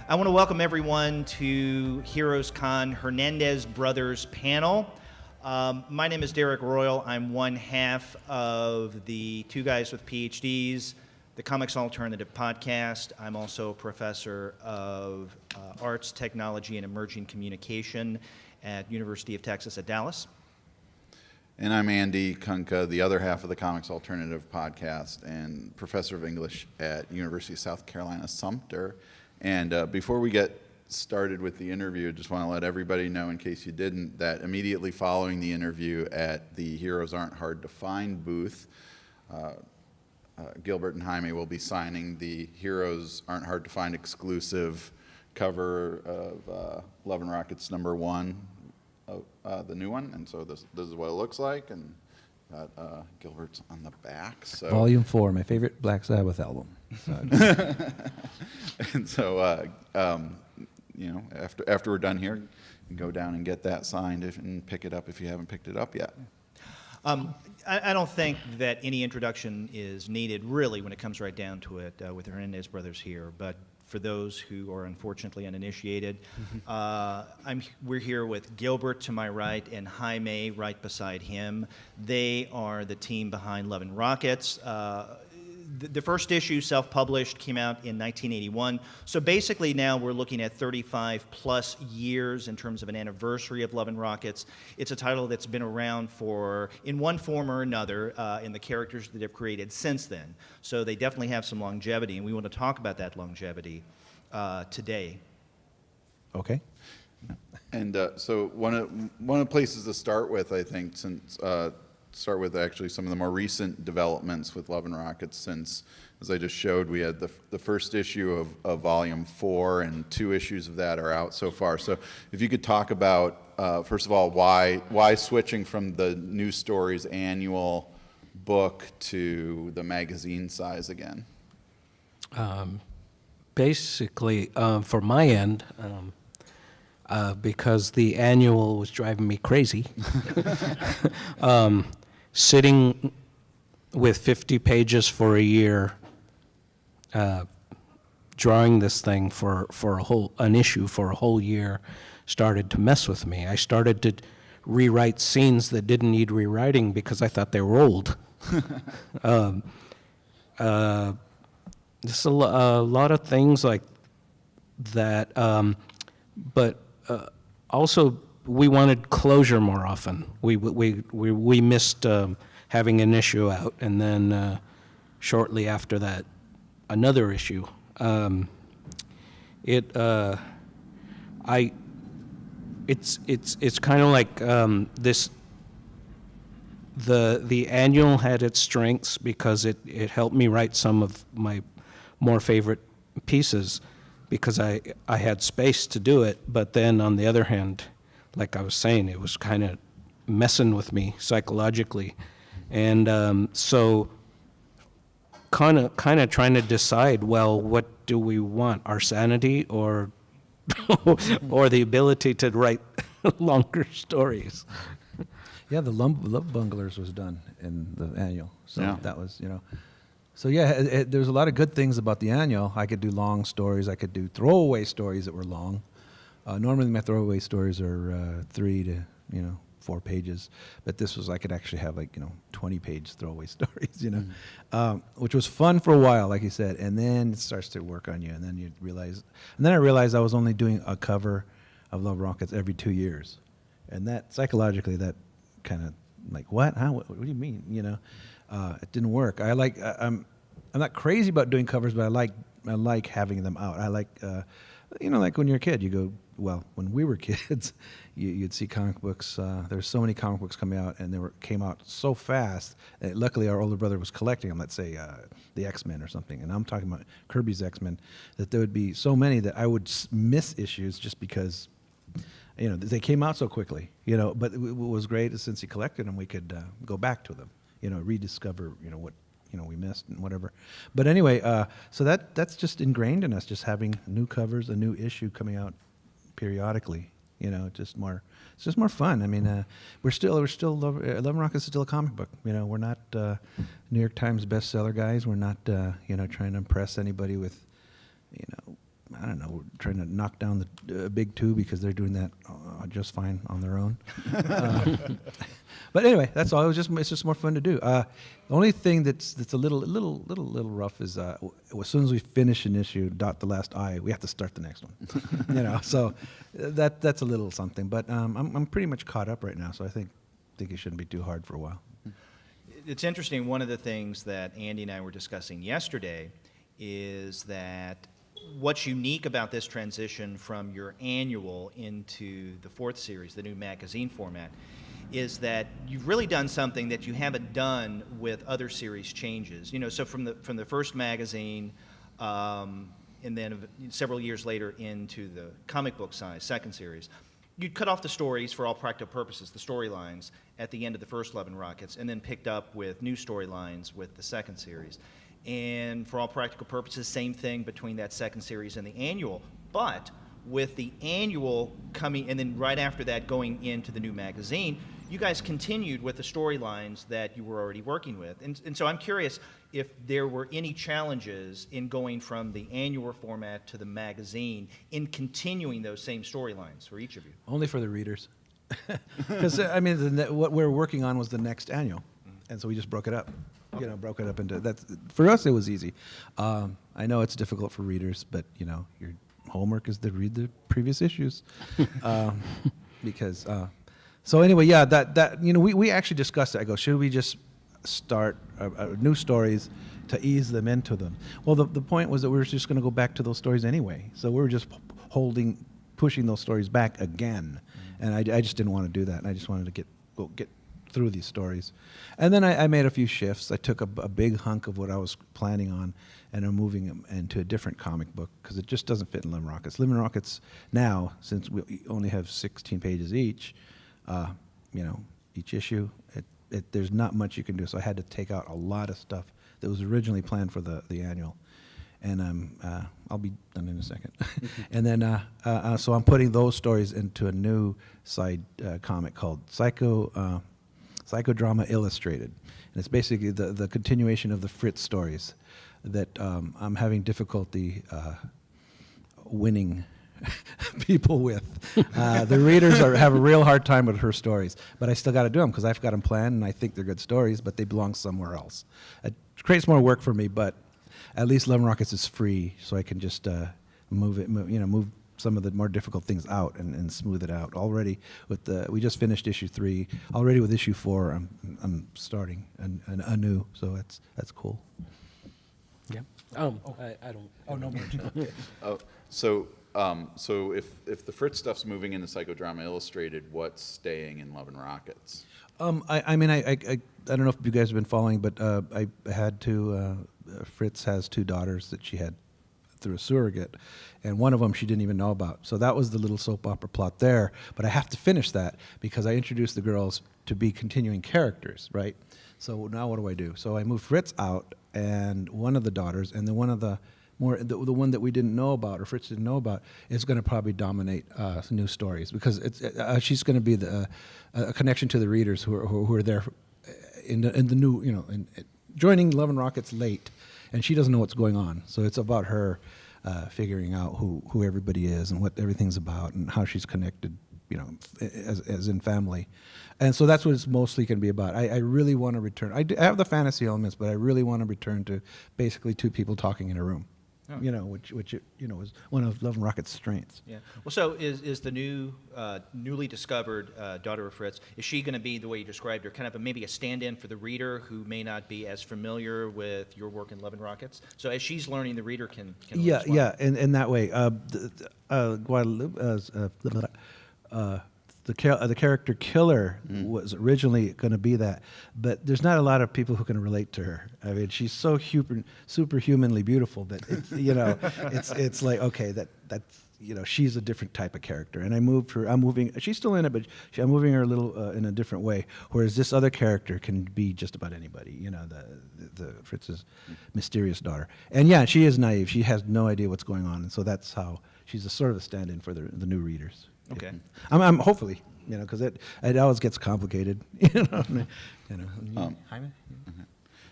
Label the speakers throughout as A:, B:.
A: I want to welcome everyone to HEROESCON Hernandez Brothers panel. My name is Derek Royal. I'm one half of the Two Guys with PhDs, the Comics Alternative podcast. I'm also a professor of arts, technology, and emerging communication at University of Texas at Dallas.
B: And I'm Andy Kunka, the other half of the Comics Alternative podcast and professor of English at University of South Carolina, Sumter. And before we get started with the interview, I just want to let everybody know, in case you didn't, that immediately following the interview at the Heroes Aren't Hard to Find booth, Gilbert and Jaime will be signing the Heroes Aren't Hard to Find exclusive cover of Love and Rockets #1, the new one. And so this is what it looks like, and got Gilbert's on the back. So
C: Volume 4, my favorite Black Sabbath album.
B: And so, you know, after we're done here, you can go down and get that signed and pick it up if you haven't picked it up yet.
A: I don't think that any introduction is needed, really, when it comes right down to it, with the Hernandez brothers here. But for those who are unfortunately uninitiated, we're here with Gilbert to my right and Jaime right beside him. They are the team behind Love and Rockets. The first issue, self-published, came out in 1981. So basically now we're looking at 35 plus years in terms of an anniversary of Love and Rockets. It's a title that's been around for, in one form or another, in the characters that they've created since then. So they definitely have some longevity, and we want to talk about that longevity today.
C: Okay.
B: And so one of the places to start with, I think, since start with actually some of the more recent developments with Love and Rockets, since, as I just showed, we had the first issue of Volume 4, and 2 issues of that are out so far. So if you could talk about, first of all, why switching from the New Stories annual book to the magazine size again?
D: Basically, for my end, because the annual was driving me crazy. Sitting with 50 pages for a year, drawing this thing for an issue for a whole year started to mess with me. I started to rewrite scenes that didn't need rewriting because I thought they were old. Just a lot of things like that, but also we wanted closure more often. We missed having an issue out, and then shortly after that, another issue. It's kind of like this. The annual had its strengths because it helped me write some of my more favorite pieces because I had space to do it. But then on the other hand, like I was saying, it was kind of messing with me psychologically. And so kind of trying to decide, well, what do we want, our sanity or or the ability to write longer stories?
C: Yeah, the Love Bunglers was done in the annual. So
B: Yeah.
C: that was, you know. So yeah, there's a lot of good things about the annual. I could do long stories. I could do throwaway stories that were long. Normally my throwaway stories are 3 to 4 pages, but this was, I could actually have 20-page throwaway stories, which was fun for a while, like you said, and then it starts to work on you, and then you realize, and then I realized I was only doing a cover of Love Rockets every 2 years, and that psychologically, that kind of like, what? How? What do you mean? It didn't work. I'm not crazy about doing covers, but I like having them out. I like, like when you're a kid, you go, well, when we were kids, you'd see comic books. There's so many comic books coming out, and came out so fast. And luckily, our older brother was collecting them. Let's say the X-Men or something, and I'm talking about Kirby's X-Men. That there would be so many that I would miss issues just because, they came out so quickly. But what was great is since he collected them, we could go back to them. Rediscover what we missed and whatever. But anyway, so that's just ingrained in us, just having new covers, a new issue coming out periodically. It's just more fun. I mean, we're still Love and Rockets is still a comic book. We're not New York Times bestseller guys. We're not trying to impress anybody with, I don't know, we're trying to knock down the big two because they're doing that just fine on their own. But anyway, that's all. It's just more fun to do. The only thing that's a little rough is as soon as we finish an issue, dot the last I, we have to start the next one. So that's a little something. But I'm pretty much caught up right now, so I think it shouldn't be too hard for a while.
A: It's interesting, one of the things that Andy and I were discussing yesterday is that what's unique about this transition from your annual into the fourth series, the new magazine format, is that you've really done something that you haven't done with other series changes. So from the first magazine, and then several years later into the comic book size, second series, you'd cut off the stories for all practical purposes, the storylines, at the end of the first Love and Rockets, and then picked up with new storylines with the second series. And for all practical purposes, same thing between that second series and the annual. But with the annual coming, and then right after that going into the new magazine, you guys continued with the storylines that you were already working with. And so I'm curious if there were any challenges in going from the annual format to the magazine in continuing those same storylines for each of you.
C: Only for the readers. Because, what we're working on was the next annual. And so we just broke it up. Broke it up into that. For us, it was easy. I know it's difficult for readers, but your homework is to read the previous issues. So anyway, yeah, that we actually discussed it. I go, should we just start new stories to ease them into them? Well, the point was that we were just going to go back to those stories anyway. So we were just pushing those stories back again, and I just didn't want to do that. And I just wanted to get through these stories. And then I made a few shifts. I took a big hunk of what I was planning on and I'm moving them into a different comic book because it just doesn't fit in Lemon Rockets. Lemon Rockets now, since we only have 16 pages each, each issue, there's not much you can do. So I had to take out a lot of stuff that was originally planned for the annual. And I'll be done in a second. And then, so I'm putting those stories into a new side comic called Psychodrama Illustrated. And it's basically the continuation of the Fritz stories that I'm having difficulty winning people with. The readers have a real hard time with her stories, but I still got to do them because I've got them planned and I think they're good stories, but they belong somewhere else. It creates more work for me, but at least Lemon Rockets is free, so I can just move some of the more difficult things out and smooth it out. Already we just finished issue 3. Already with issue 4, I'm starting anew, so that's cool.
D: Yeah. I don't.
C: Oh, no more.
B: So if the Fritz stuff's moving into Psychodrama Illustrated, what's staying in Love and Rockets?
C: I don't know if you guys have been following, but I had to. Fritz has 2 daughters that she had through a surrogate, and one of them she didn't even know about. So that was the little soap opera plot there. But I have to finish that because I introduced the girls to be continuing characters, right? So now what do I do? So I moved Fritz out and one of the daughters, and then one of the one that we didn't know about or Fritz didn't know about is going to probably dominate new stories because she's going to be a connection to the readers who are there in the new joining Love and Rockets late, and she doesn't know what's going on. So it's about her figuring out who everybody is and what everything's about and how she's connected, as in family. And so that's what it's mostly going to be about. I really want to return. I have the fantasy elements, but I really want to return to basically 2 people talking in a room. Oh. Which is one of Love and Rocket's strengths.
A: Yeah. Well, so is the newly discovered daughter of Fritz, is she going to be, the way you described her, kind of maybe a stand-in for the reader who may not be as familiar with your work in Love and Rockets? So as she's learning, the reader can learn as well.
C: Yeah, in that way. The character Killer was originally going to be that, but there's not a lot of people who can relate to her. I mean, she's so superhumanly beautiful that it's like, okay, that's she's a different type of character. And I moved her. I'm moving. She's still in it, but I'm moving her a little in a different way. Whereas this other character can be just about anybody. The Fritz's mysterious daughter. And yeah, she is naive. She has no idea what's going on, and so that's how she's a sort of a stand-in for the new readers.
A: Okay.
C: I'm hopefully, because it always gets complicated. Jaime?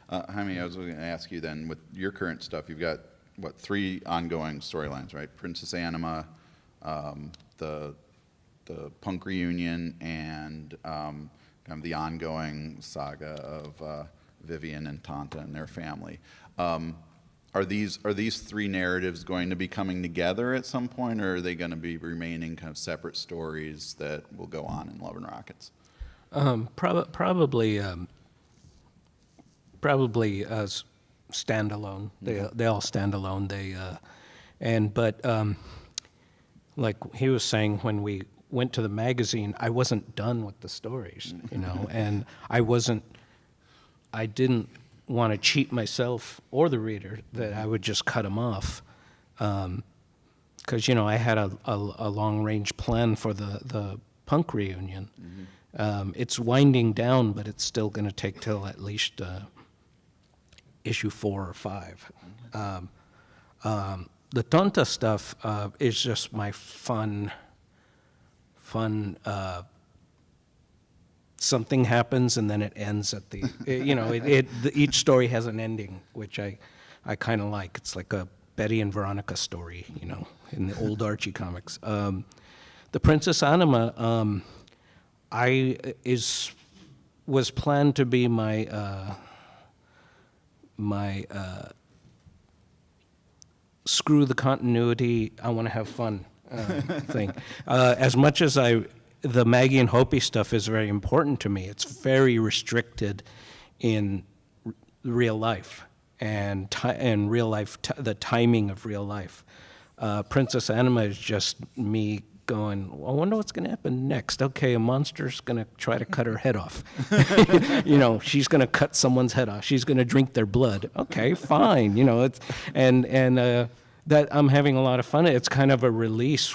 B: Jaime, I was going to ask you then, with your current stuff, you've got three ongoing storylines, right? Princess Anima, the punk reunion, and kind of the ongoing saga of Vivian and Tanta and their family. Are these three narratives going to be coming together at some point, or are they going to be remaining kind of separate stories that will go on in Love and Rockets?
D: Probably standalone. They all stand alone. But like he was saying, when we went to the magazine, I wasn't done with the stories, and I didn't want to cheat myself or the reader that I would just cut them off, because I had a long range plan for the punk reunion. It's winding down, but it's still going to take till at least issue 4 or 5. The Tonta stuff is just my fun. Something happens and then it ends at the. Each story has an ending, which I kind of like. It's like a Betty and Veronica story, in the old Archie comics. The Princess Anima. Was planned to be my screw the continuity, I want to have fun thing. As much as the Maggie and Hopi stuff is very important to me, it's very restricted in real life and the timing of real life. Princess Anima is just me going, I wonder what's going to happen next. Okay, a monster's going to try to cut her head off. She's going to cut someone's head off. She's going to drink their blood. Okay, fine. It's that I'm having a lot of fun. It's kind of a release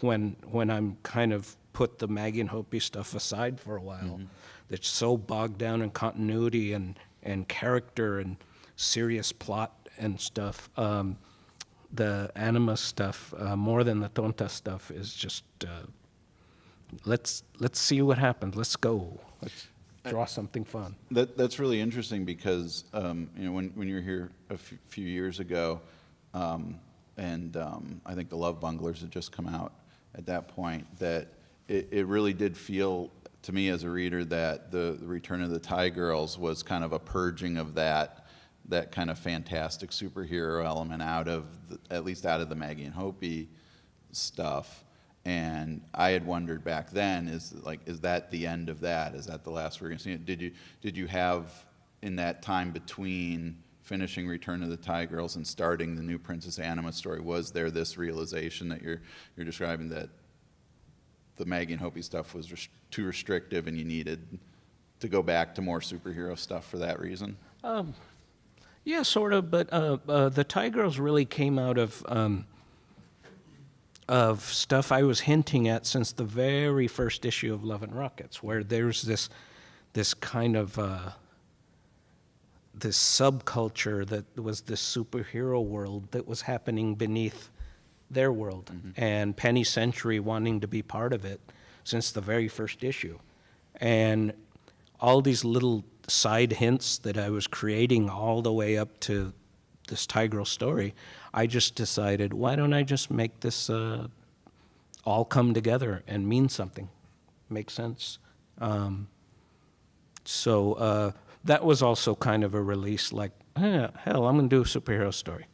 D: when I'm kind of put the Maggie and Hopi stuff aside for a while. That's so bogged down in continuity and character and serious plot and stuff. The Anima stuff, more than the Tonta stuff, is just let's see what happens. Let's go. Let's draw something fun.
B: That's really interesting because when you were here a few years ago, and I think the Love Bunglers had just come out at that point, that it really did feel to me as a reader that the Return of the Tie Girls was kind of a purging of that kind of fantastic superhero element at least out of the Maggie and Hopi stuff. And I had wondered back then, is that the end of that? Is that the last we're going to see it? Did you have, in that time between finishing Return of the Tie Girls and starting the new Princess Anima story, was there this realization that you're describing, that the Maggie and Hopi stuff was too restrictive and you needed to go back to more superhero stuff for that reason?
D: Yeah, sort of, but the Tie Girls really came out of stuff I was hinting at since the very first issue of Love and Rockets, where there's this kind of this subculture that was this superhero world that was happening beneath their world, and Penny Century wanting to be part of it since the very first issue, and all these little side hints that I was creating all the way up to this Tie Girl story, I just decided, why don't I just make this all come together and mean something, make sense? So that was also kind of a release, like, hell, I'm going to do a superhero story.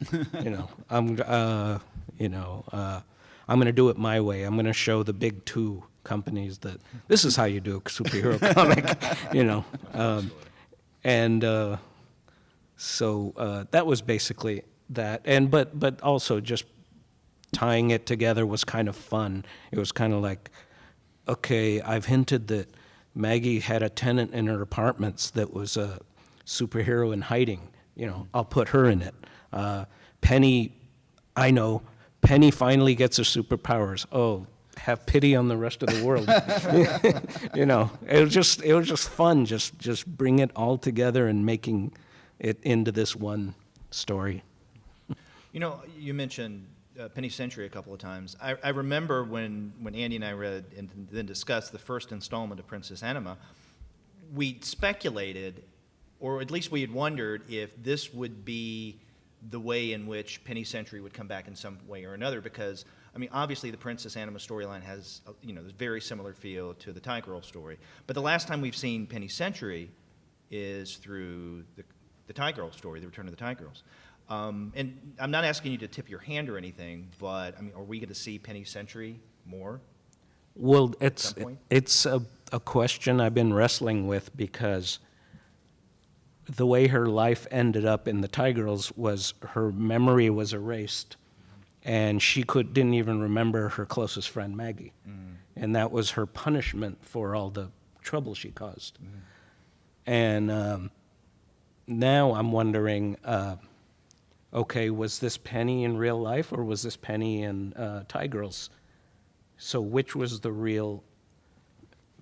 D: I'm going to do it my way. I'm going to show the big two companies that this is how you do a superhero comic, So that was basically that, but also just tying it together was kind of fun. It was kind of like, okay, I've hinted that Maggie had a tenant in her apartments that was a superhero in hiding. I'll put her in it. Penny, I know, Penny finally gets her superpowers. Oh, have pity on the rest of the world. It was just fun, just bring it all together and making it into this one story.
A: You mentioned Penny Century a couple of times. I remember when Andy and I read and then discussed the first installment of Princess Anima, we speculated, or at least we had wondered, if this would be the way in which Penny Century would come back in some way or another, because, I mean, obviously the Princess Anima storyline has, this very similar feel to the Tie Girl story. But the last time we've seen Penny Century is through the Tie Girl story, the Return of the Tie Girls. And I'm not asking you to tip your hand or anything, but, I mean, are we going to see Penny Century more?
D: Well,
A: some point?
D: it's a question I've been wrestling with, because the way her life ended up in the Tie Girls was her memory was erased, and she didn't even remember her closest friend, Maggie. And that was her punishment for all the trouble she caused. And now I'm wondering, okay, was this Penny in real life, or was this Penny in Tie Girls? So which was the real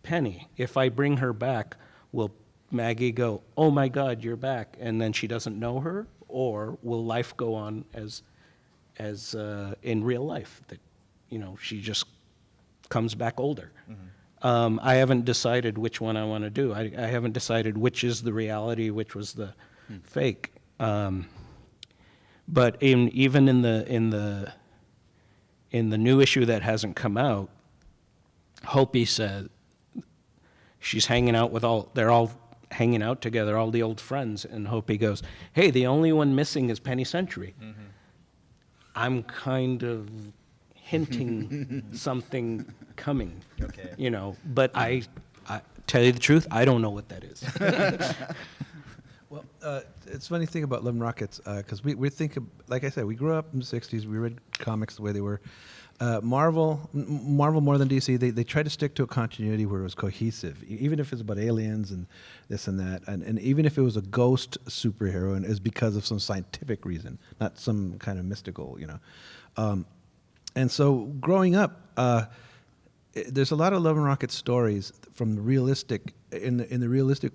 D: Penny? If I bring her back, will Maggie go, "Oh my God, you're back," and then she doesn't know her? Or will life go on as in real life, that, she just comes back older? I haven't decided which one I want to do. I haven't decided which is the reality, which was the fake. But even in the new issue that hasn't come out, Hopi said she's hanging out with they're all hanging out together, all the old friends, and Hopi goes, "Hey, the only one missing is Penny Century." I'm kind of hinting something coming,
A: Okay.
D: But I tell you the truth, I don't know what that is.
C: Well, it's funny thing about Love and Rockets, because we think, like I said, we grew up in the 60s, we read comics the way they were. Marvel more than DC, they tried to stick to a continuity where it was cohesive, even if it's about aliens and this and that, and even if it was a ghost superhero, and it's because of some scientific reason, not some kind of mystical, and so growing up, there's a lot of Love and Rockets stories from the realistic, in the realistic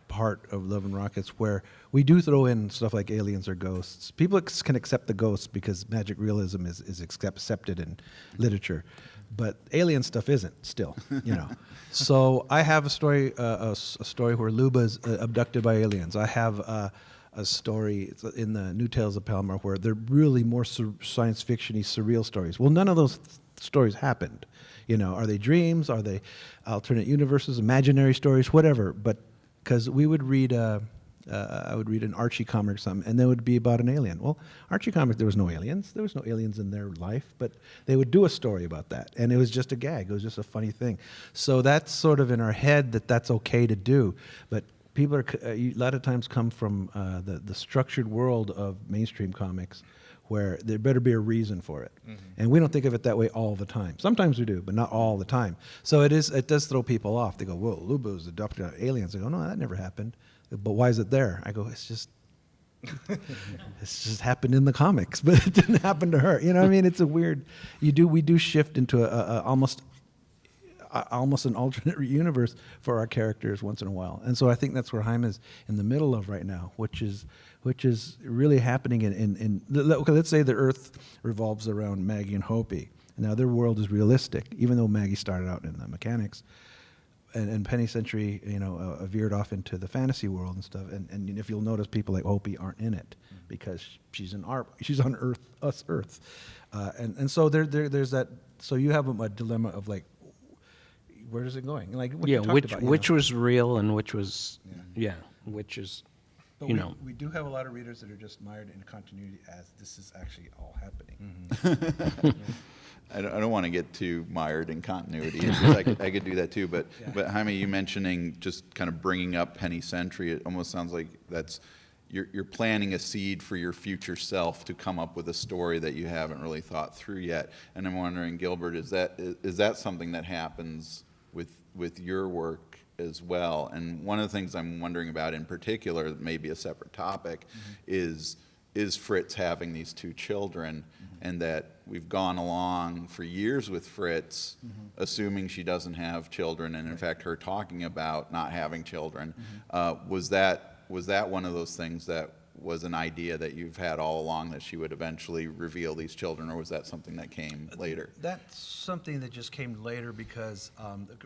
C: part of Love and Rockets, where we do throw in stuff like aliens or ghosts. People can accept the ghosts because magic realism is accepted in literature, but alien stuff isn't still, So I have a story where Luba's abducted by aliens. I have a story in the New Tales of Palomar where they're really more science fiction-y, surreal stories. Well, none of those stories happened. Are they dreams? Are they alternate universes, imaginary stories, whatever? But because we would read, I would read an Archie comic or something, and then it would be about an alien. Well, Archie comic, there was no aliens. There was no aliens in their life, but they would do a story about that, and it was just a gag. It was just a funny thing. So that's sort of in our head that's okay to do, but people a lot of times come from the structured world of mainstream comics, where there better be a reason for it. And we don't think of it that way all the time. Sometimes we do, but not all the time. So it does throw people off. They go, "Whoa, Luba's adopted aliens." They go, "No, that never happened." But why is it there? I go, "It's just happened in the comics, but it didn't happen to her." It's a weird, we do shift into a almost an alternate universe for our characters once in a while. And so I think that's where Jaime is in the middle of right now, which is really happening okay, let's say the Earth revolves around Maggie and Hopi. Now their world is realistic, even though Maggie started out in the mechanics, and Penny Century, veered off into the fantasy world and stuff. And if you'll notice, people like Hopi aren't in it because she's on Earth, and so there's that. So you have a dilemma of like, where is it going? Like what you talked about,
D: which was real and which was, which is,
C: But we do have a lot of readers that are just mired in continuity as this is actually all happening.
B: I don't want to get too mired in continuity. I could do that too, but Jaime, you mentioning just kind of bringing up Penny Century, it almost sounds like you're planting a seed for your future self to come up with a story that you haven't really thought through yet. And I'm wondering, Gilbert, is that something that happens with your work as well? And one of the things I'm wondering about in particular, maybe a separate topic, is Fritz having these two children, and that we've gone along for years with Fritz, assuming she doesn't have children, and in fact her talking about not having children. Was that one of those things that was an idea that you've had all along, that she would eventually reveal these children, or was that something that came later?
C: That's something that just came later because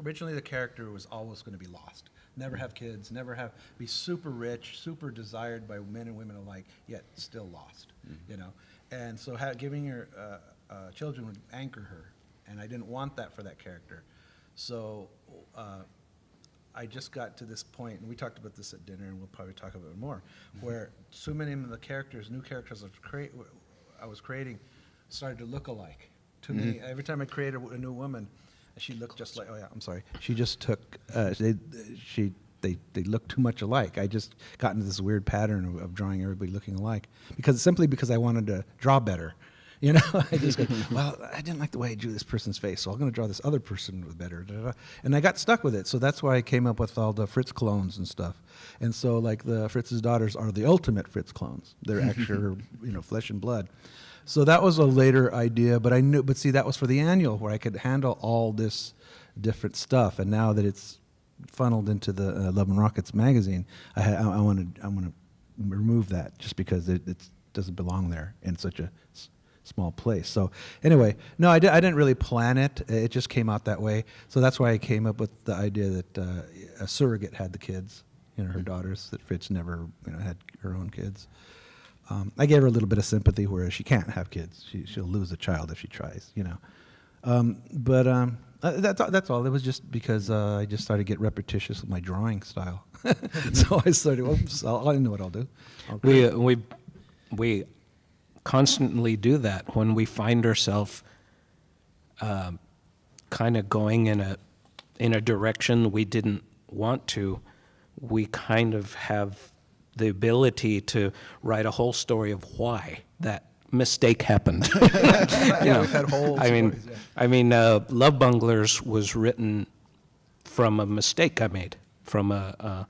C: originally the character was always going to be lost. never have kids, be super rich, super desired by men and women alike, yet still lost, you know. And so giving her children would anchor her, and I didn't want that for that character. So I just got to this point, and we talked about this at dinner, and we'll probably talk about it more, where so many of the characters, new characters I was creating, started to look alike to me. Every time I created a new woman, she looked just like. Oh yeah, I'm sorry. She just took. They look too much alike. I just got into this weird pattern of drawing everybody looking alike simply because I wanted to draw better. You know, I just go, well, I didn't like the way I drew this person's face, so I'm going to draw this other person with better. Da, da, da. And I got stuck with it, so that's why I came up with all the Fritz clones and stuff. And so, like, Fritz's daughters are the ultimate Fritz clones. They're actual, flesh and blood. So that was a later idea, but see, that was for the annual where I could handle all this different stuff. And now that it's funneled into the Love and Rockets magazine, I want to remove that just because it doesn't belong there in such a small place. So anyway, no, I didn't really plan it. It just came out that way. So that's why I came up with the idea that a surrogate had the kids, her daughters, that Fritz never had her own kids. I gave her a little bit of sympathy, whereas she can't have kids. She'll lose a child if she tries, That's all. It was just because I just started to get repetitious with my drawing style. So I started, I know what I'll do.
D: We constantly do that when we find ourselves kind of going in a direction we didn't want to. We kind of have the ability to write a whole story of why that mistake happened.
C: Yeah, we've had whole stories, yeah.
D: I mean, Love Bunglers was written from a mistake I made, from a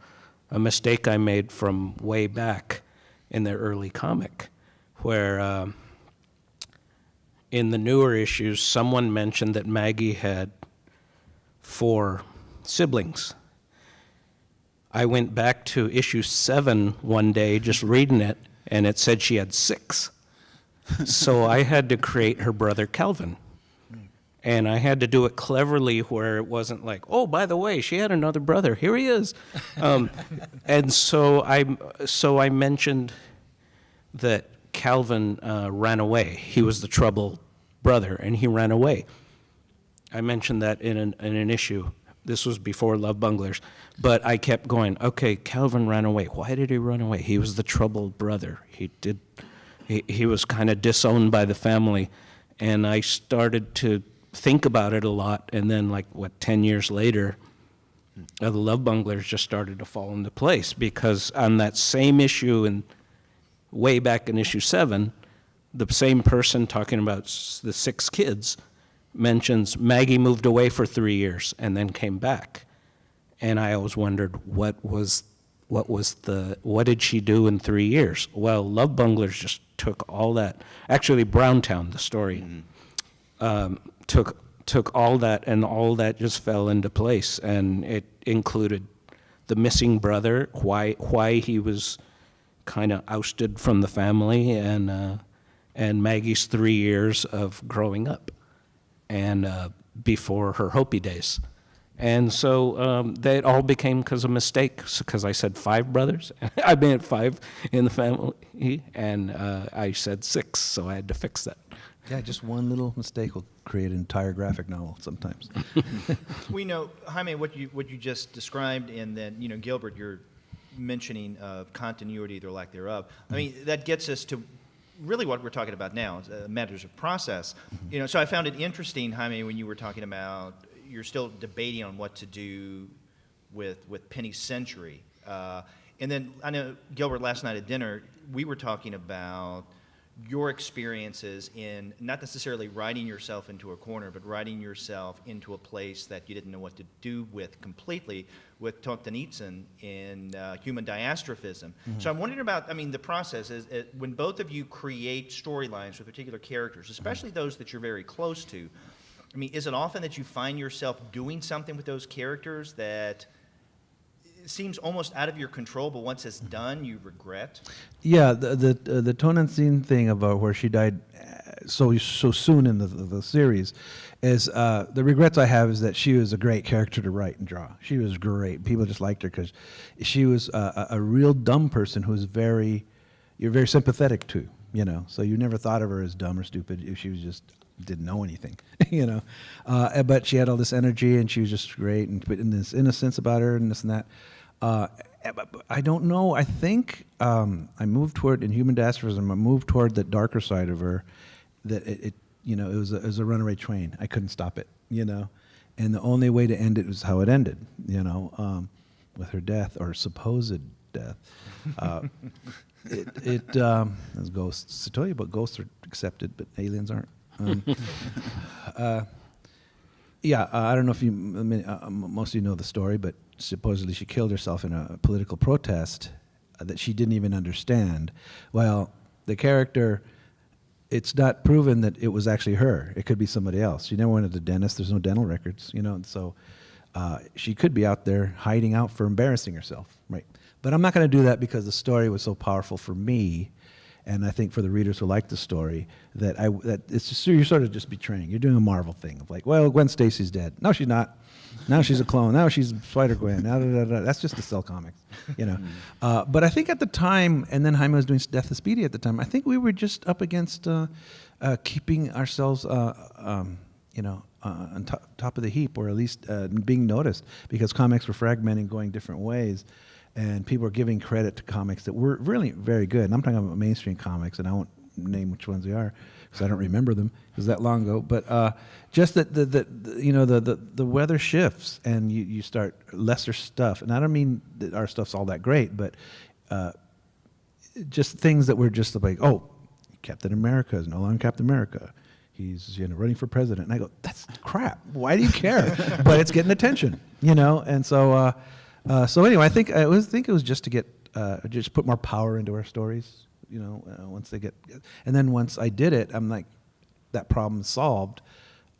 D: mistake I made from way back in the early comic, where in the newer issues, someone mentioned that Maggie had 4 siblings. I went back to issue 7 one day, just reading it, and it said she had 6. So I had to create her brother Calvin. And I had to do it cleverly where it wasn't like, oh, by the way, she had another brother. Here he is. And so I mentioned that Calvin ran away. He was the troubled brother, and he ran away. I mentioned that in an issue. This was before Love Bunglers. But I kept going, okay, Calvin ran away. Why did he run away? He was the troubled brother. He was kind of disowned by the family. And I started to think about it a lot. And then, 10 years later, the Love Bunglers just started to fall into place. Because on that same issue, and way back in issue 7, the same person talking about the 6 kids mentions Maggie moved away for 3 years and then came back. And I always wondered what did she do in 3 years? Well, Love Bunglers just took all that. Actually, Browntown, the story, took all that, and all that just fell into place. And it included the missing brother, why he was kind of ousted from the family, and Maggie's 3 years of growing up, and before her Hopi days. And so they all became because of mistakes, because I said 5 brothers. I meant 5 in the family, and I said 6, so I had to fix that.
C: Yeah, just one little mistake will create an entire graphic novel sometimes.
A: We know, Jaime, what you just described, and then, Gilbert, you're mentioning continuity or lack thereof. I mean, that gets us to really what we're talking about now, matters of process. So I found it interesting, Jaime, when you were talking about you're still debating on what to do with Penny Century. And then I know, Gilbert, last night at dinner, we were talking about your experiences in not necessarily writing yourself into a corner, but writing yourself into a place that you didn't know what to do with completely, with Toctanitsin in human diastrophism. So I'm wondering about, the process is when both of you create storylines with particular characters, especially those that you're very close to. Is it often that you find yourself doing something with those characters that seems almost out of your control, but once it's done, you regret?
C: Yeah, the Tonantzin thing about where she died so soon in the series, is the regrets I have is that she was a great character to write and draw. She was great. People just liked her because she was a real dumb person who was you're very sympathetic to, you know. So you never thought of her as dumb or stupid if she was just didn't know anything, you know. But she had all this energy and she was just great and this innocence about her and this and that. I don't know. I think I moved toward, in human dastardism, I moved toward the darker side of her, that it you know, it was a runaway train. I couldn't stop it, you know. And the only way to end it was how it ended, you know, with her death or supposed death. As ghosts to tell you about ghosts are accepted, but aliens aren't. Yeah, I don't know if most of you know the story, but supposedly she killed herself in a political protest that she didn't even understand. Well, the character, it's not proven that it was actually her. It could be somebody else. She never went to the dentist. There's no dental records, you know, and so she could be out there hiding out for embarrassing herself, right? But I'm not going to do that because the story was so powerful for me, and I think for the readers who like the story, that it's just, you're sort of just betraying. You're doing a Marvel thing of like, well, Gwen Stacy's dead. No, she's not. Now she's a clone. Now she's Spider-Gwen. That's just to sell comics, you know. But I think at the time, and then Jaime was doing Death of Speedy at the time, I think we were just up against keeping ourselves, you know, on top of the heap, or at least being noticed, because comics were fragmenting, going different ways. And people were giving credit to comics that were really very good. And I'm talking about mainstream comics, and I won't name which ones they are because I don't remember them. It was that long ago. But just that you know, the weather shifts and you start lesser stuff. And I don't mean that our stuff's all that great, but just things that were just like, oh, Captain America is no longer Captain America. He's, you know, running for president. And I go, that's crap. Why do you care? But it's getting attention, you know. And so. So anyway, I think it was just to get just put more power into our stories, you know. Once they get, and then once I did it, I'm like, that problem's solved.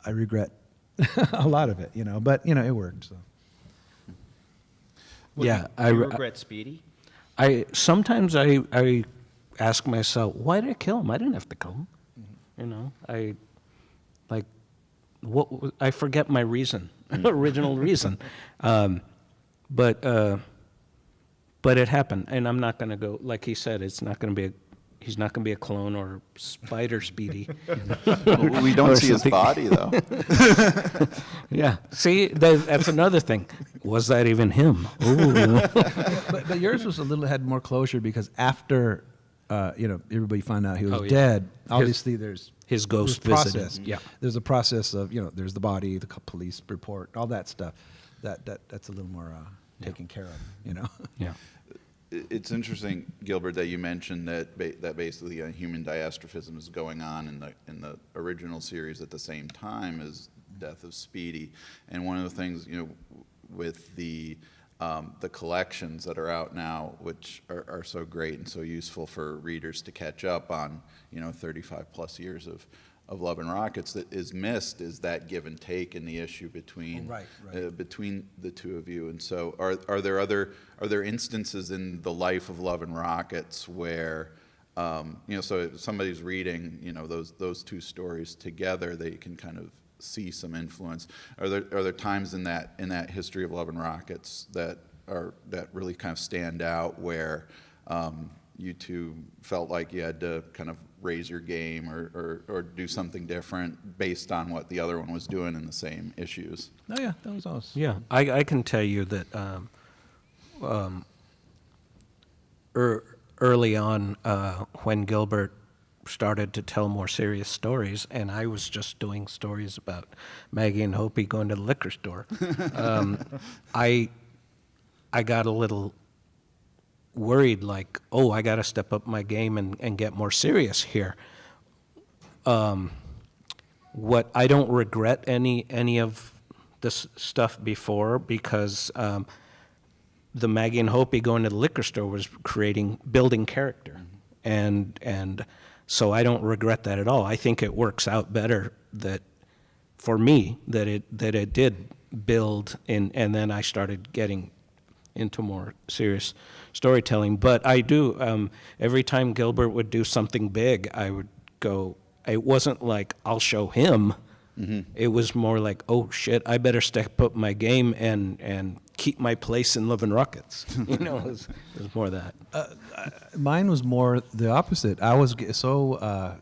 C: I regret a lot of it, you know, but you know, it worked. So.
D: Yeah,
A: I regret Speedy.
D: Sometimes I ask myself, why did I kill him? I didn't have to kill him. Mm-hmm. You know, I forget my reason, original reason. But it happened, and I'm not going to go, like he said, he's not going to be a clone or Spider Speedy.
B: Well, we don't see his body, though.
D: Yeah, see, that's another thing. Was that even him? Ooh.
C: But yours was had more closure because after, you know, everybody found out he was
D: Oh, yeah.
C: dead. Obviously, there's
D: his ghost
C: there's
D: visited.
C: process.
D: Yeah.
C: There's a process of, you know, there's the body, the police report, all that stuff. That's a little more taken care of, you know.
D: Yeah.
B: It's interesting, Gilbert, that you mentioned that basically human diastrophism is going on in the original series at the same time as Death of Speedy. And one of the things, you know, with the collections that are out now, which are so great and so useful for readers to catch up on, you know, 35 plus years of Love and Rockets, that is missed is that give and take in the issue between between the two of you. And so, are there instances in the life of Love and Rockets where, you know, so if somebody's reading, you know, those two stories together, they can kind of see some influence. Are there times in that history of Love and Rockets that really kind of stand out where you two felt like you had to kind of raise your game or do something different based on what the other one was doing in the same issues?
C: Oh yeah, that was awesome.
D: Yeah, I can tell you that early on, when Gilbert started to tell more serious stories, and I was just doing stories about Maggie and Hopi going to the liquor store, I got a little worried, like, oh, I got to step up my game and get more serious here. What I don't regret any of this stuff before, because the Maggie and Hopi going to the liquor store was building character, and so I don't regret that at all. I think it works out better for me that it did build, and then I started getting into more serious storytelling. But I do, every time Gilbert would do something big, I would go, it wasn't like, I'll show him It was more like, oh shit, I better step up my game and keep my place in Love and Rockets. It was more that.
C: Mine was more the opposite. I was to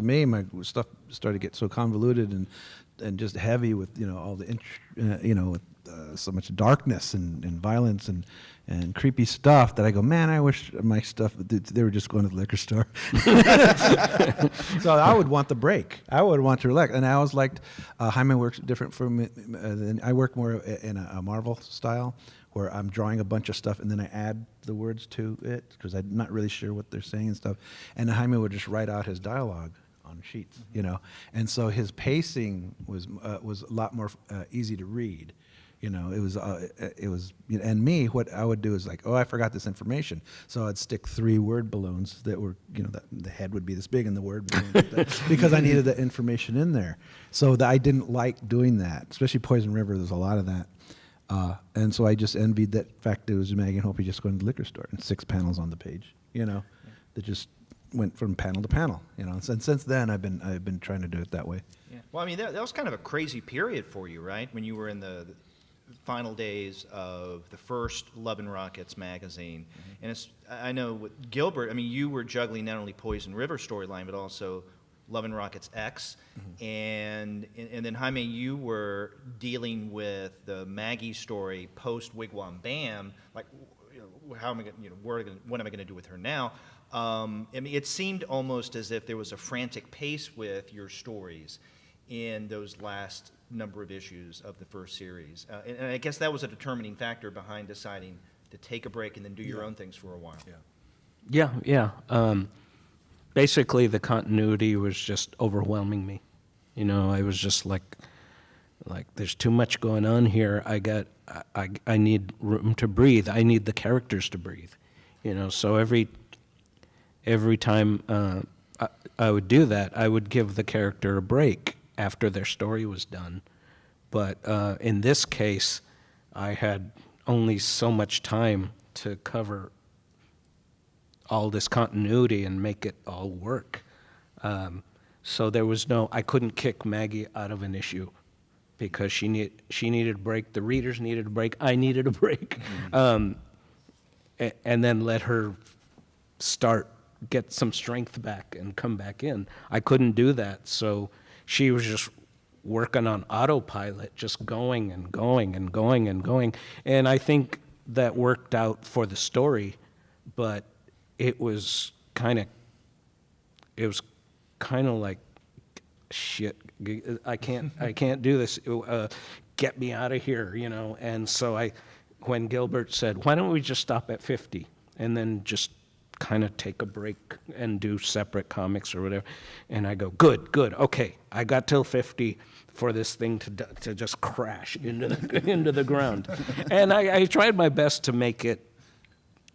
C: me, my stuff started to get so convoluted and just heavy with all the with so much darkness and violence and creepy stuff that I go, man, I wish my stuff they were just going to the liquor store. So I would want the break. I would want to relax, and I always liked Jaime works different from me. I work more in a Marvel style, where I'm drawing a bunch of stuff and then I add the words to it because I'm not really sure what they're saying and stuff. And Jaime would just write out his dialogue on sheets, and so his pacing was a lot more easy to read. It was, and me, what I would do is like, oh, I forgot this information. So I'd stick 3 word balloons that were, the head would be this big and the word balloon, because I needed the information in there. So I didn't like doing that, especially Poison River. There's a lot of that. And so I just envied that fact it was Maggie and Hopi just going to the liquor store and 6 panels on the page, that just went from panel to panel, And since then, I've been trying to do it that way.
A: Yeah. Well, I mean, that was kind of a crazy period for you, right? When you were in the final days of the first Love and Rockets magazine. And I know with Gilbert, I mean, you were juggling not only Poison River storyline, but also Love and Rockets X. And then Jaime, you were dealing with the Maggie story post Wigwam Bam, like, how am I going what am I going to do with her now? I mean, it seemed almost as if there was a frantic pace with your stories in those last number of issues of the first series. And I guess that was a determining factor behind deciding to take a break and then do your own things for a while.
D: Yeah. Basically, the continuity was just overwhelming me. I was just like there's too much going on here. I need room to breathe. I need the characters to breathe. So every time I would do that, I would give the character a break after their story was done. But in this case, I had only so much time to cover all this continuity and make it all work. So there was I couldn't kick Maggie out of an issue because she needed a break, the readers needed a break, I needed a break. And then let her get some strength back and come back in. I couldn't do that, so she was just working on autopilot, just going and going and going and going. And I think that worked out for the story, but it was kind of like, shit, I can't do this. Get me out of here, And so when Gilbert said, why don't we just stop at 50 and then just kind of take a break and do separate comics or whatever, and I go, good, okay, I got till 50 for this thing to just crash into the ground, and I tried my best to make it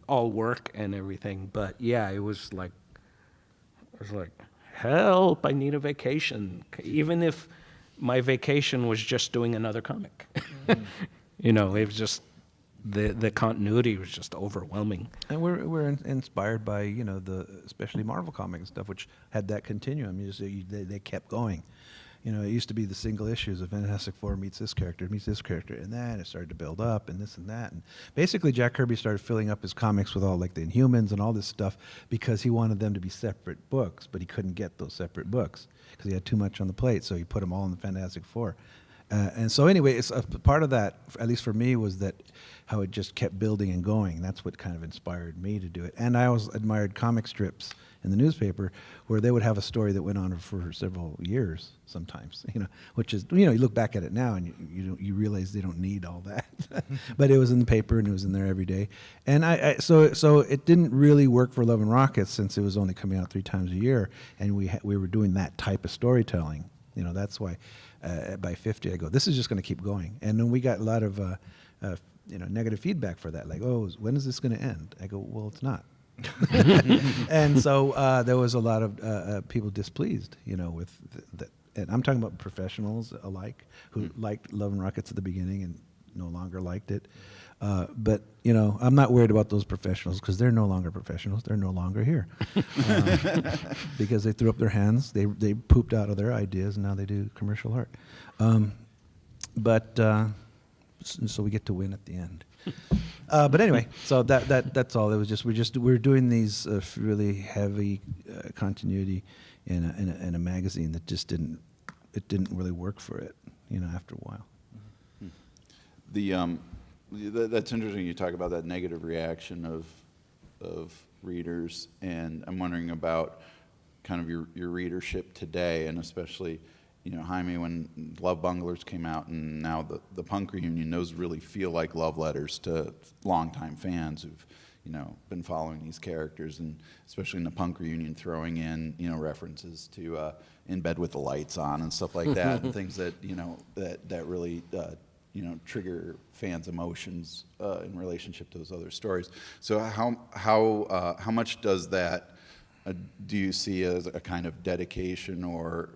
D: all work and everything, but yeah, it was like, help, I need a vacation, even if my vacation was just doing another comic. It was just the continuity was just overwhelming. And
C: we're inspired by especially Marvel comics and stuff, which had that continuum. They kept going. It used to be the single issues of Fantastic Four meets this character, and then it started to build up, and this and that. And basically, Jack Kirby started filling up his comics with all like the Inhumans and all this stuff because he wanted them to be separate books, but he couldn't get those separate books because he had too much on the plate. So he put them all in the Fantastic Four. And so anyway, it's a part of that, at least for me, was that how it just kept building and going. That's what kind of inspired me to do it. And I always admired comic strips in the newspaper where they would have a story that went on for several years sometimes, which is, you look back at it now and you realize they don't need all that. But it was in the paper and it was in there every day. And so it didn't really work for Love and Rockets since it was only coming out 3 times a year and we were doing that type of storytelling. That's why by 50 I go, this is just going to keep going. And then we got a lot of negative feedback for that, like, oh, when is this going to end? I go, well, it's not. And so there was a lot of people displeased, with that. And I'm talking about professionals alike who liked Love and Rockets at the beginning and no longer liked it. But you know, I'm not worried about those professionals because they're no longer professionals. They're no longer here because they threw up their hands. They pooped out of their ideas, and now they do commercial art. So we get to win at the end. But anyway, so that's all. It was just we're doing these really heavy continuity in a magazine that just didn't really work for it, you know, after a while.
B: That's interesting. You talk about that negative reaction of readers, and I'm wondering about kind of your readership today, and especially, you know, Jaime, when Love Bunglers came out, and now the Punk Reunion, those really feel like love letters to longtime fans who've, you know, been following these characters, and especially in the Punk Reunion, throwing in, you know, references to In Bed with the Lights On and stuff like that, and things that, you know, that really you know, trigger fans' emotions in relationship to those other stories. So how much does that do you see as a kind of dedication or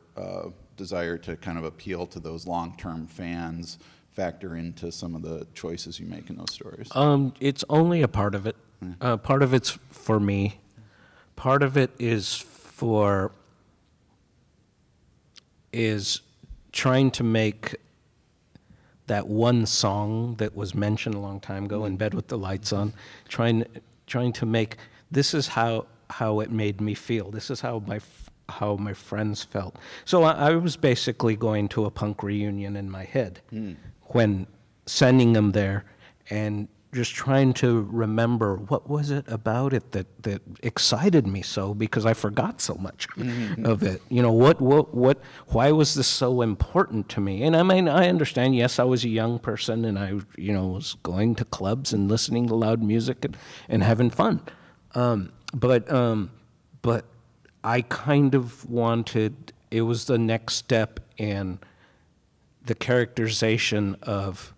B: desire to kind of appeal to those long-term fans factor into some of the choices you make in those stories?
D: It's only a part of it. Part of it's for me. Part of it is trying to make that one song that was mentioned a long time ago, In Bed with the Lights On, trying to make, this is how it made me feel. This is how my friends felt. So I was basically going to a punk reunion in my head when sending them there, and just trying to remember what was it about it that excited me so, because I forgot so much of it. You know, why was this so important to me? And I mean, I understand, yes, I was a young person, and I, you know, was going to clubs and listening to loud music and having fun. But I kind of wanted, it was the next step in the characterization of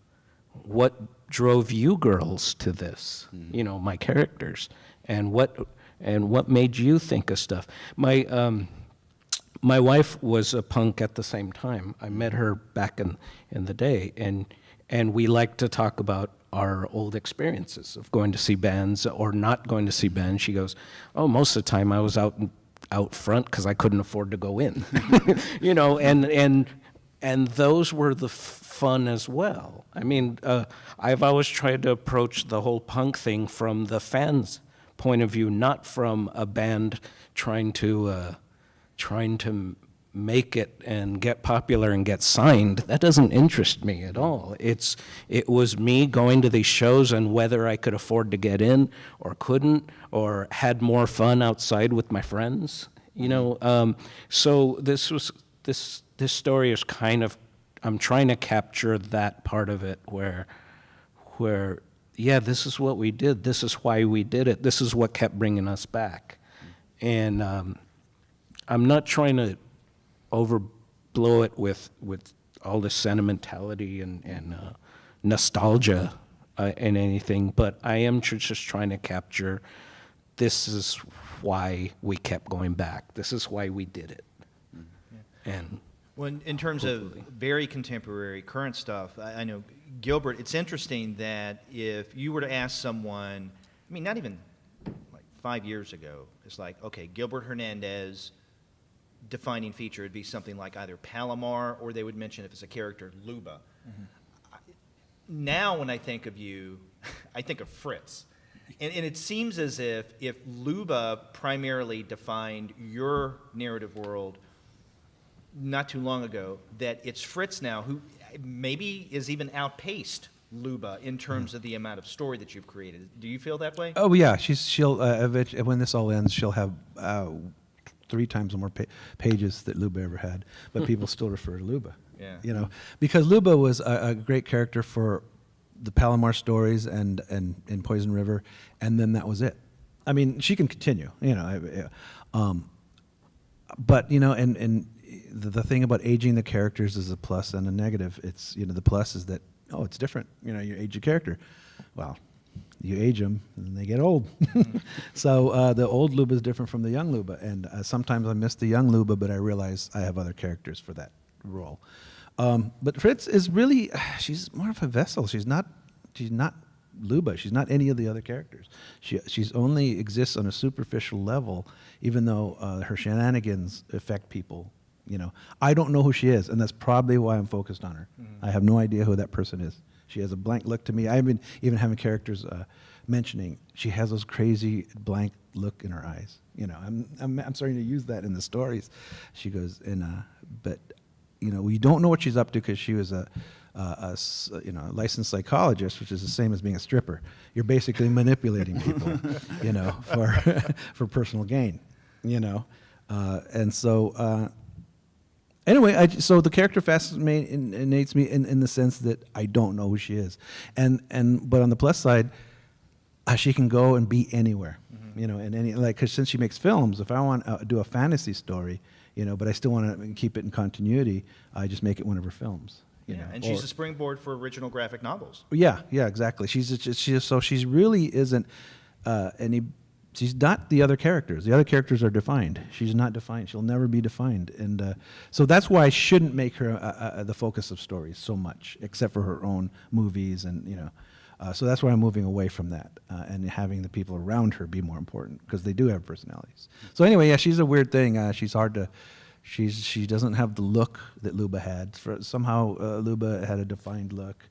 D: what drove you girls to this, you know, my characters, and what made you think of stuff. My wife was a punk at the same time. I met her back in the day, and we like to talk about our old experiences of going to see bands or not going to see bands. She goes, "Oh, most of the time I was out front because I couldn't afford to go in," you know, and those were the fun as well. I mean, I've always tried to approach the whole punk thing from the fans' point of view, not from a band trying to make it and get popular and get signed. That doesn't interest me at all. It was me going to these shows, and whether I could afford to get in or couldn't, or had more fun outside with my friends, you know. So this story is kind of, I'm trying to capture that part of it where, yeah, this is what we did. This is why we did it. This is what kept bringing us back. And I'm not trying to overblow it with all this sentimentality and nostalgia and anything, but I am just trying to capture, this is why we kept going back. This is why we did it. And
A: well, in terms of very contemporary, current stuff, I know, Gilbert, it's interesting that if you were to ask someone, I mean, not even like 5 years ago, it's like, okay, Gilbert Hernandez, defining feature would be something like either Palomar, or they would mention, if it's a character, Luba. Now when I think of you, I think of Fritz. And it seems as if Luba primarily defined your narrative world not too long ago, that it's Fritz now who maybe is even outpaced Luba in terms of the amount of story that you've created. Do you feel that way?
C: Oh yeah, she'll when this all ends, she'll have 3 times more pages that Luba ever had, but people still refer to Luba.
A: Yeah.
C: You know, because Luba was a great character for the Palomar stories and in Poison River, and then that was it. I mean, she can continue, you know, but you know, and the thing about aging the characters is a plus and a negative. It's, you know, the plus is that, oh, it's different. You know, you age a character. Well, you age them and they get old. So the old Luba is different from the young Luba, and sometimes I miss the young Luba, but I realize I have other characters for that role. But Fritz is really, she's more of a vessel. She's not Luba. She's not any of the other characters. She's only exists on a superficial level, even though her shenanigans affect people. I don't know who she is, and that's probably why I'm focused on her. I have no idea who that person is. She has a blank look to me. I've been even having characters mentioning she has those crazy blank look in her eyes. I'm starting to use that in the stories. She goes, but we don't know what she's up to because she was a licensed psychologist, which is the same as being a stripper. You're basically manipulating people, for personal gain, and so. Anyway, so the character fascinates me in the sense that I don't know who she is, but on the plus side, she can go and be anywhere, and because since she makes films, if I want to do a fantasy story, but I still want to keep it in continuity, I just make it one of her films.
A: And she's a springboard for original graphic novels.
C: Yeah, exactly. She's really isn't any. She's not the other characters. The other characters are defined. She's not defined. She'll never be defined. And so that's why I shouldn't make her the focus of stories so much, except for her own movies. And, so that's why I'm moving away from that and having the people around her be more important because they do have personalities. So anyway, yeah, she's a weird thing. She's hard to... She doesn't have the look that Luba had. Somehow Luba had a defined look.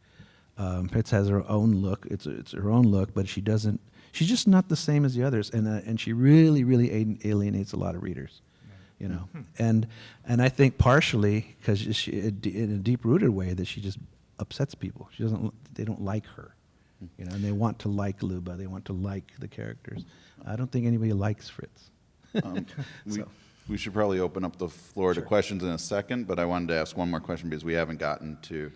C: Pitts has her own look. It's her own look, but she doesn't... She's just not the same as the others, and she really, really alienates a lot of readers, And I think partially because in a deep-rooted way that she just upsets people. They don't like her, and they want to like Luba. They want to like the characters. I don't think anybody likes Fritz.
B: We should probably open up the floor to questions in a second, but I wanted to ask one more question because we haven't gotten to,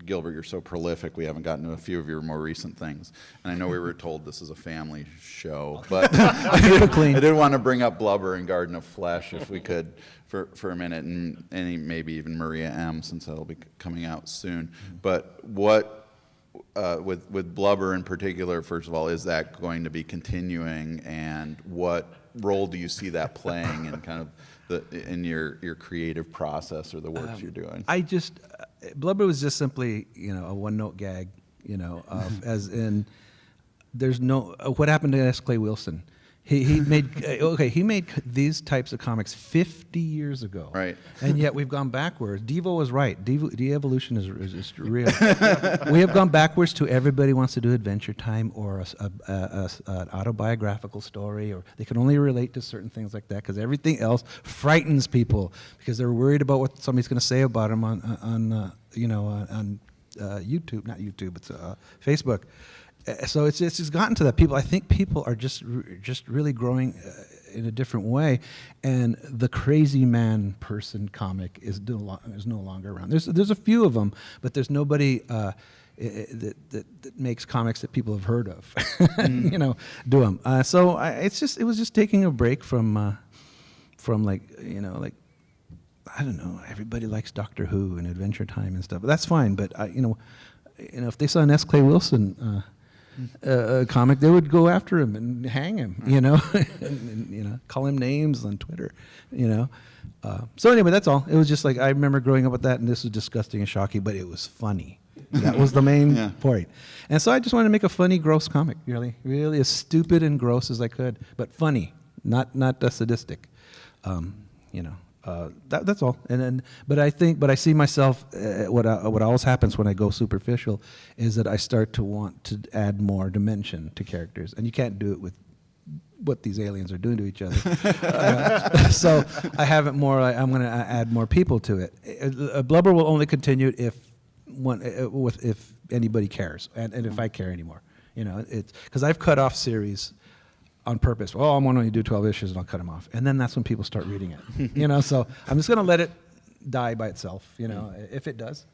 B: Gilbert, you're so prolific, we haven't gotten to a few of your more recent things. And I know we were told this is a family show, but I did want to bring up Blubber and Garden of Flesh if we could for a minute, and maybe even Maria M, since that'll be coming out soon. But what, with Blubber in particular, first of all, is that going to be continuing, and what role do you see that playing in kind of in your creative process or the work you're doing?
C: Blubber was just simply, a one-note gag, as in, there's no, what happened to S. Clay Wilson? He made these types of comics 50 years ago,
B: right?
C: And yet we've gone backwards. Devo was right. De-evolution is real. We have gone backwards to everybody wants to do Adventure Time or an autobiographical story, or they can only relate to certain things like that because everything else frightens people because they're worried about what somebody's going to say about them on YouTube, not YouTube, it's Facebook. So it's just gotten to that. I think people are just really growing in a different way, and the crazy man person comic is no longer around. There's a few of them, but there's nobody that makes comics that people have heard of, do them. So it was just taking a break from like I don't know. Everybody likes Doctor Who and Adventure Time and stuff. But that's fine. But if they saw an S. Clay Wilson comic, they would go after him and hang him, and call him names on Twitter, So anyway, that's all. It was just like I remember growing up with that, and this was disgusting and shocking, but it was funny. That was the main point. And so I just wanted to make a funny, gross comic, really as stupid and gross as I could, but funny, not sadistic, That's all. But I see myself. What always happens when I go superficial is that I start to want to add more dimension to characters, and you can't do it with what these aliens are doing to each other. So I have it more. I'm going to add more people to it. Blubber will only continue if anybody cares, and if I care anymore. It's because I've cut off series on purpose. Oh, I'm going to do 12 issues and I'll cut them off. And then that's when people start reading it. So I'm just going to let it die by itself, if it does.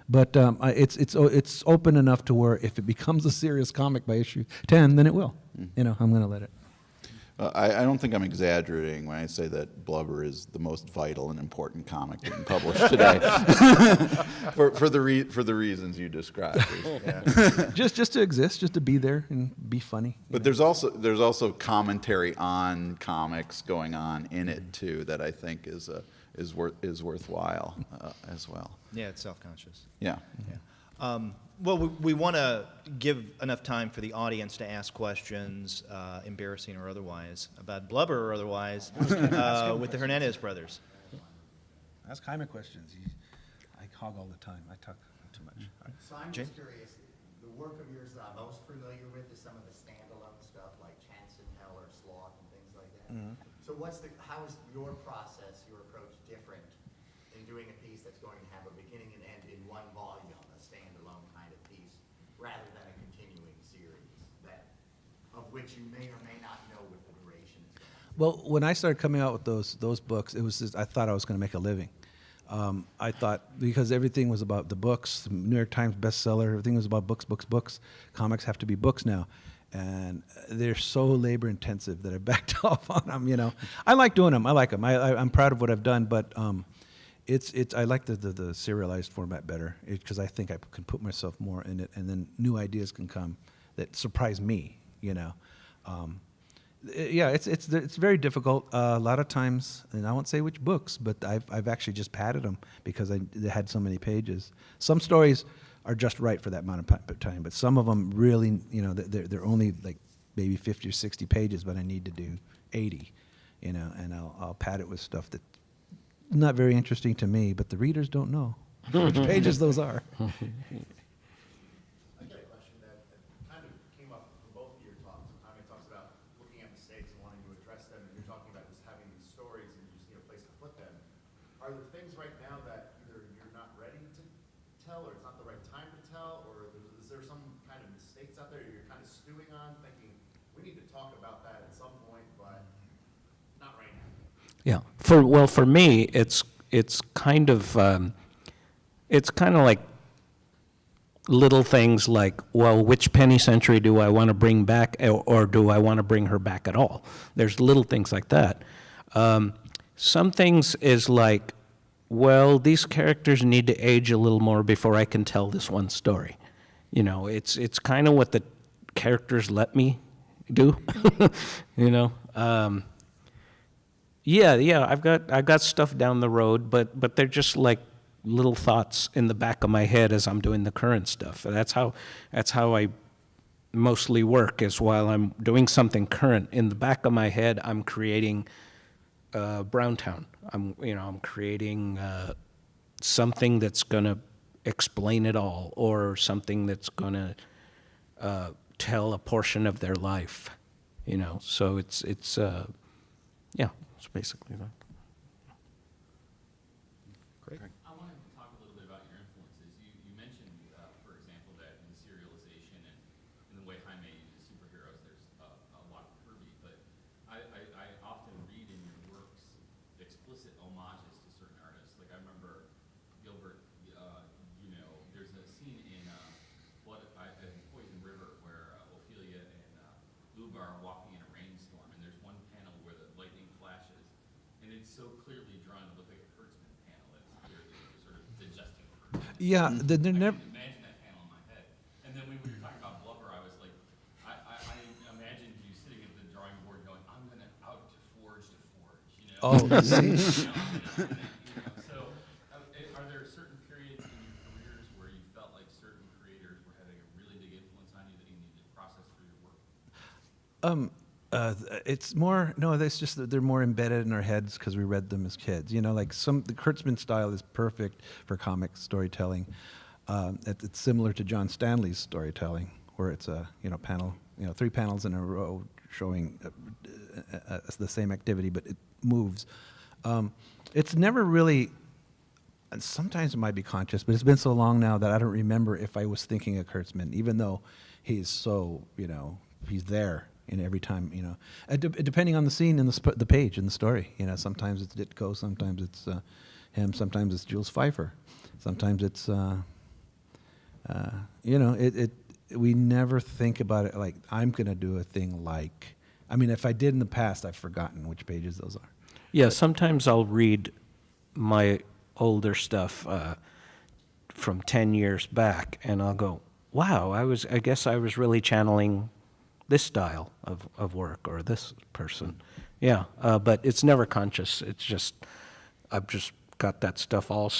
C: But it's open enough to where if it becomes a serious comic by issue 10, then it will. I'm going to let it.
B: I don't think I'm exaggerating when I say that Blubber is the most vital and important comic being published today, for the reasons you described.
C: Just to exist, just to be there and be funny.
B: But there's also commentary on comics going on in it too that I think is worthwhile as well.
A: Yeah, it's self-conscious.
B: Yeah.
A: Well, we want to give enough time for the audience to ask questions, embarrassing or otherwise, about blubber or otherwise, with the Hernandez brothers.
C: Ask Jaime questions. I hog all the time. I talk too much.
E: So I'm
A: James?
E: just curious, the work of yours that I'm most familiar with is some of the standalone stuff like Chance and Hell or Sloth and things like that. So how is your process, your approach different in doing a piece that's going to have a beginning and end in one volume, a standalone kind of piece, rather than a continuing series of which you may or may not know what the duration is?
C: Well, when I started coming out with those books, it was just, I thought I was going to make a living. I thought because everything was about the books, the New York Times bestseller, everything was about books, books, books. Comics have to be books now, and they're so labor intensive that I backed off on them. You know, I like doing them. I like them. I'm proud of what I've done, but I like the serialized format better because I think I can put myself more in it, and then new ideas can come that surprise me. You know. Yeah, it's very difficult. A lot of times, and I won't say which books, but I've actually just padded them because they had so many pages. Some stories are just right for that amount of time, but some of them really, you know, they're only like maybe 50 or 60 pages, but I need to do 80, you know, and I'll pad it with stuff that's not very interesting to me, but the readers don't know which pages those are.
F: I get a question that kind of came up from both of your talks. It talks about looking at mistakes and wanting to address them, and you're talking about just having these stories and you just need a place to put them. Are there things right now that either you're not ready to tell, or it's not the right time to tell, or is there some kind of mistakes out there you're kind of stewing on, thinking we need to talk about that at some point, but not right now?
D: Yeah. For me, it's kind of like little things like, well, which penny century do I want to bring back, or do I want to bring her back at all? There's little things like that. Some things is like, well, these characters need to age a little more before I can tell this one story. You know, it's kind of what the characters let me do. You know. Yeah, I've got stuff down the road, but they're just like little thoughts in the back of my head as I'm doing the current stuff. And that's how I mostly work, is while I'm doing something current in the back of my head, I'm creating Browntown. I'm creating something that's going to explain it all, or something that's going to tell a portion of their life. You know, so it's basically that.
G: I wanted to talk a little bit about your influences. You mentioned, for example, that in serialization and in the way Jaime uses superheroes, there's a lot of Kirby, but I often read in your works explicit homages to certain artists. Like I remember Gilbert, there's a scene in Poison River where Ophelia and Luba are walking in a rainstorm, and there's one panel where the lightning flashes, and it's so clearly drawn to look like a Kurtzman panel. It's clearly sort of digesting Kurtzman.
C: Yeah, they're never.
G: I can imagine that panel in my head. And then when we were talking about blubber, I was like, I imagined you sitting at the drawing board going, I'm going to out to forge, you know?
C: Oh, see.
G: So are there certain periods in your careers where you felt like certain creators were having a really big influence on you that you needed to process through your work?
C: It's more, no, it's just that they're more embedded in our heads because we read them as kids. You know, like the Kurtzman style is perfect for comic storytelling. It's similar to John Stanley's storytelling, where it's a panel, 3 panels in a row showing the same activity, but it moves. It's never really. And sometimes it might be conscious, but it's been so long now that I don't remember if I was thinking of Kurtzman, even though he's so, he's there in every time, depending on the scene and the page in the story. Sometimes it's Ditko, sometimes it's him, sometimes it's Jules Pfeiffer, sometimes it's, we never think about it like, I'm going to do a thing like, if I did in the past, I've forgotten which pages those are.
D: Yeah, sometimes I'll read my older stuff from 10 years back, and I'll go, wow, I guess I was really channeling this style of work or this person. Yeah, but it's never conscious. It's just, I've just got that stuff all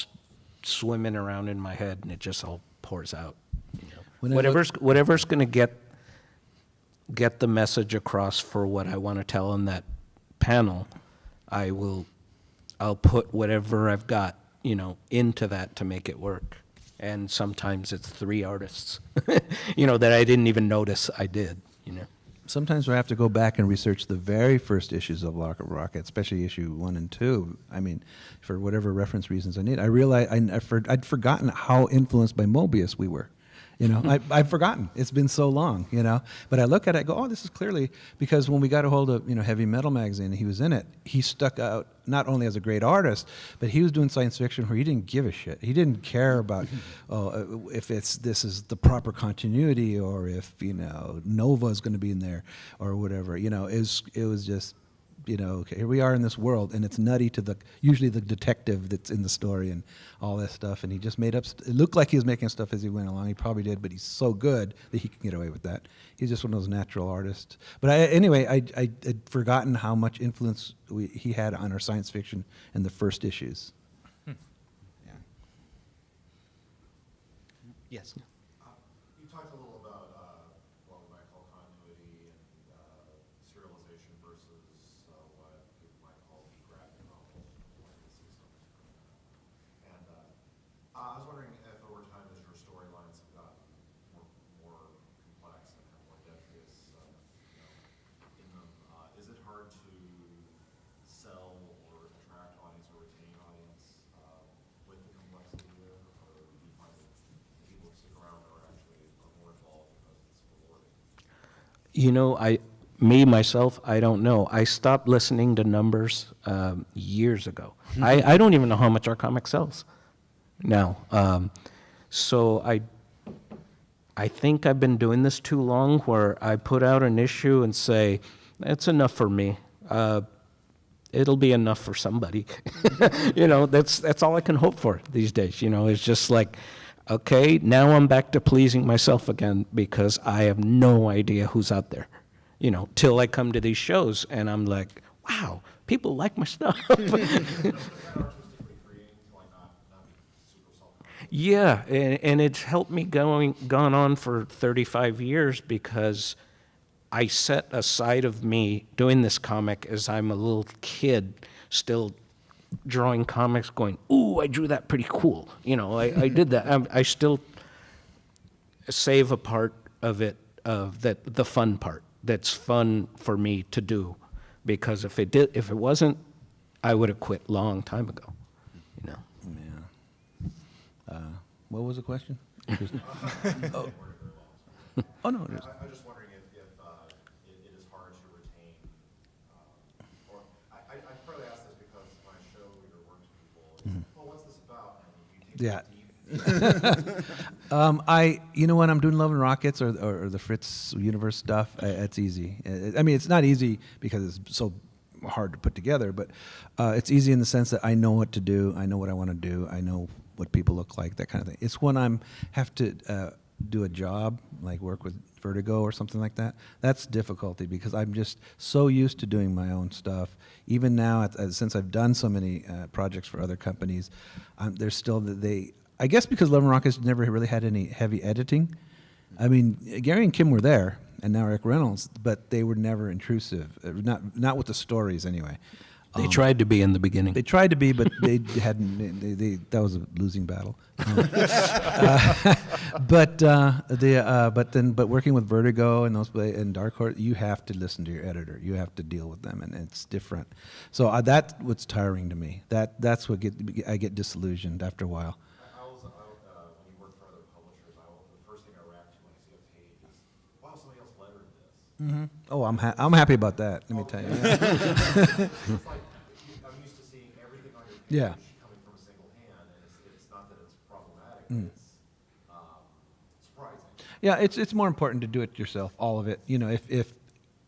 D: swimming around in my head, and it just all pours out.
C: When I look-
D: whatever's going to get the message across for what I want to tell on that panel, I'll put whatever I've got, into that to make it work. And sometimes it's 3 artists, that I didn't even notice I did,
C: Sometimes I have to go back and research the very first issues of Lock of Rocket, especially issue 1 and 2. I mean, for whatever reference reasons I need. I realized I'd forgotten how influenced by Mobius we were. I've forgotten. It's been so long, But I look at it, I go, oh, this is clearly, because when we got a hold of, Heavy Metal Magazine, and he was in it, he stuck out not only as a great artist, but he was doing science fiction where he didn't give a shit. He didn't care about, if this is the proper continuity, or if, Nova is going to be in there, or whatever. It was just, okay, here we are in this world, and it's nutty to usually the detective that's in the story and all that stuff. And he just made up. It looked like he was making stuff as he went along. He probably did, but he's so good that he can get away with that. He's just one of those natural artists. But I'd forgotten how much influence he had on our science fiction in the first issues.
A: Yeah. Yes.
F: You talked a little about what we might call continuity and serialization versus what people might call graphic novel system. And I was wondering if over time, as your storylines have gotten more complex and have more detritus in them, is it hard to sell or attract audience or retain audience with the complexity there, or do you find that the people who stick around are more involved because it's rewarding?
D: Myself, I don't know. I stopped listening to numbers years ago. I don't even know how much our comic sells now. So I think I've been doing this too long, where I put out an issue and say, that's enough for me. It'll be enough for somebody. That's all I can hope for these days. It's just like, okay, now I'm back to pleasing myself again, because I have no idea who's out there. Till I come to these shows and I'm like, wow, people like my stuff. Yeah, and it's helped me gone on for 35 years, because I set a side of me doing this comic as I'm a little kid still drawing comics going, ooh, I drew that pretty cool. I did that. I still save a part of it, the fun part that's fun for me to do, because if it wasn't, I would have quit long time ago.
C: Yeah. What was the question? Oh, no.
F: I was just wondering if it is hard to retain, or I partly ask this because when I show your work to people, well, what's this about? And you take
C: When I'm doing Love and Rockets or the Fritz Universe stuff, it's easy. It's not easy because it's so hard to put together, but it's easy in the sense that I know what to do, I know what I want to do, I know what people look like, that kind of thing. It's when I have to do a job, like work with Vertigo or something like that, that's difficulty, because I'm just so used to doing my own stuff. Even now, since I've done so many projects for other companies, there's still I guess because Love and Rockets never really had any heavy editing. Gary and Kim were there, and now Rick Reynolds, but they were never intrusive. Not with the stories, anyway.
D: They tried to be in the beginning.
C: They tried to be, but they hadn't. That was a losing battle. But working with Vertigo and Dark Horse, you have to listen to your editor. You have to deal with them, and it's different. So that's what's tiring to me. That's what I get disillusioned after a while.
F: when you work for other publishers, the first thing I react to when I see a page is, wow, somebody else lettered this.
C: Oh, I'm happy about that. Let me tell you.
F: It's like, I'm used to seeing everything on your page
C: Yeah.
F: coming from a single hand, and it's not that it's problematic, but it's surprising.
C: Yeah, it's more important to do it yourself, all of it. If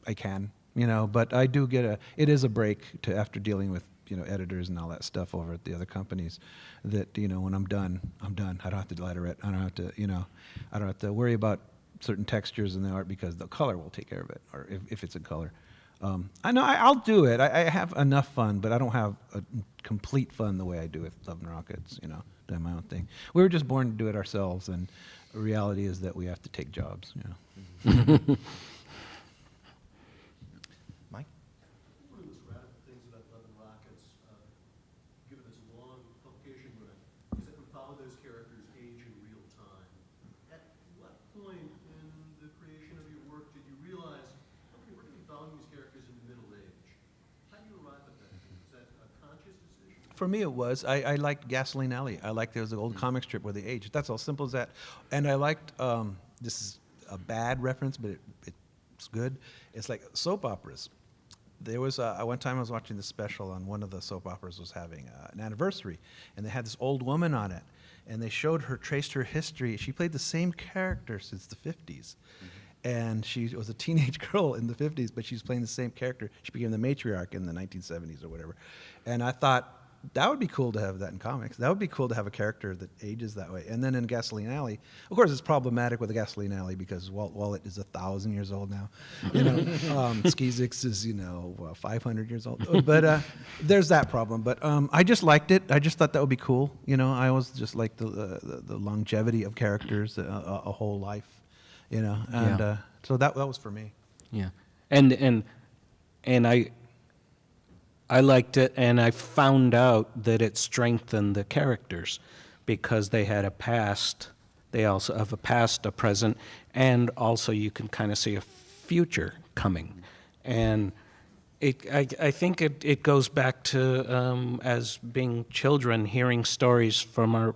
C: I can, But I do it is a break after dealing with editors and all that stuff over at the other companies. That when I'm done, I'm done. I don't have to letter it. I don't have to I don't have to worry about certain textures in the art, because the color will take care of it, or if it's a color. I know I'll do it. I have enough fun, but I don't have a complete fun the way I do with Love and Rockets. Doing my own thing. We were just born to do it ourselves, and reality is that we have to take jobs. Yeah.
A: Mike?
H: One of the most radical things about Love and Rockets, given its long publication run, is that we follow those characters' age in real time. At what point in the creation of your work did you realize, okay, we're going to be following these characters in middle age? How do you arrive at that? Is that a conscious decision?
C: For me, it was. I liked Gasoline Alley. I liked there was an old comic strip where they aged. That's all simple as that. And I liked, this is a bad reference, but it's good. It's like soap operas. There was, one time I was watching this special on one of the soap operas was having an anniversary, and they had this old woman on it. And they traced her history. She played the same character since the 50s. And she was a teenage girl in the 50s, but she's playing the same character. She became the matriarch in the 1970s or whatever. And I thought, that would be cool to have that in comics. That would be cool to have a character that ages that way. And then in Gasoline Alley, of course, it's problematic with the Gasoline Alley because Walt Wallet is 1,000 years old now. You know, Skeezix is 500 years old. But there's that problem. But I just liked it. I just thought that would be cool. You know, I always just like the longevity of characters, a whole life. You know, and so that was for me.
D: Yeah, and I liked it, and I found out that it strengthened the characters because they had a past. They also have a past, a present, and also you can kind of see a future coming. And I think it goes back to as being children, hearing stories from our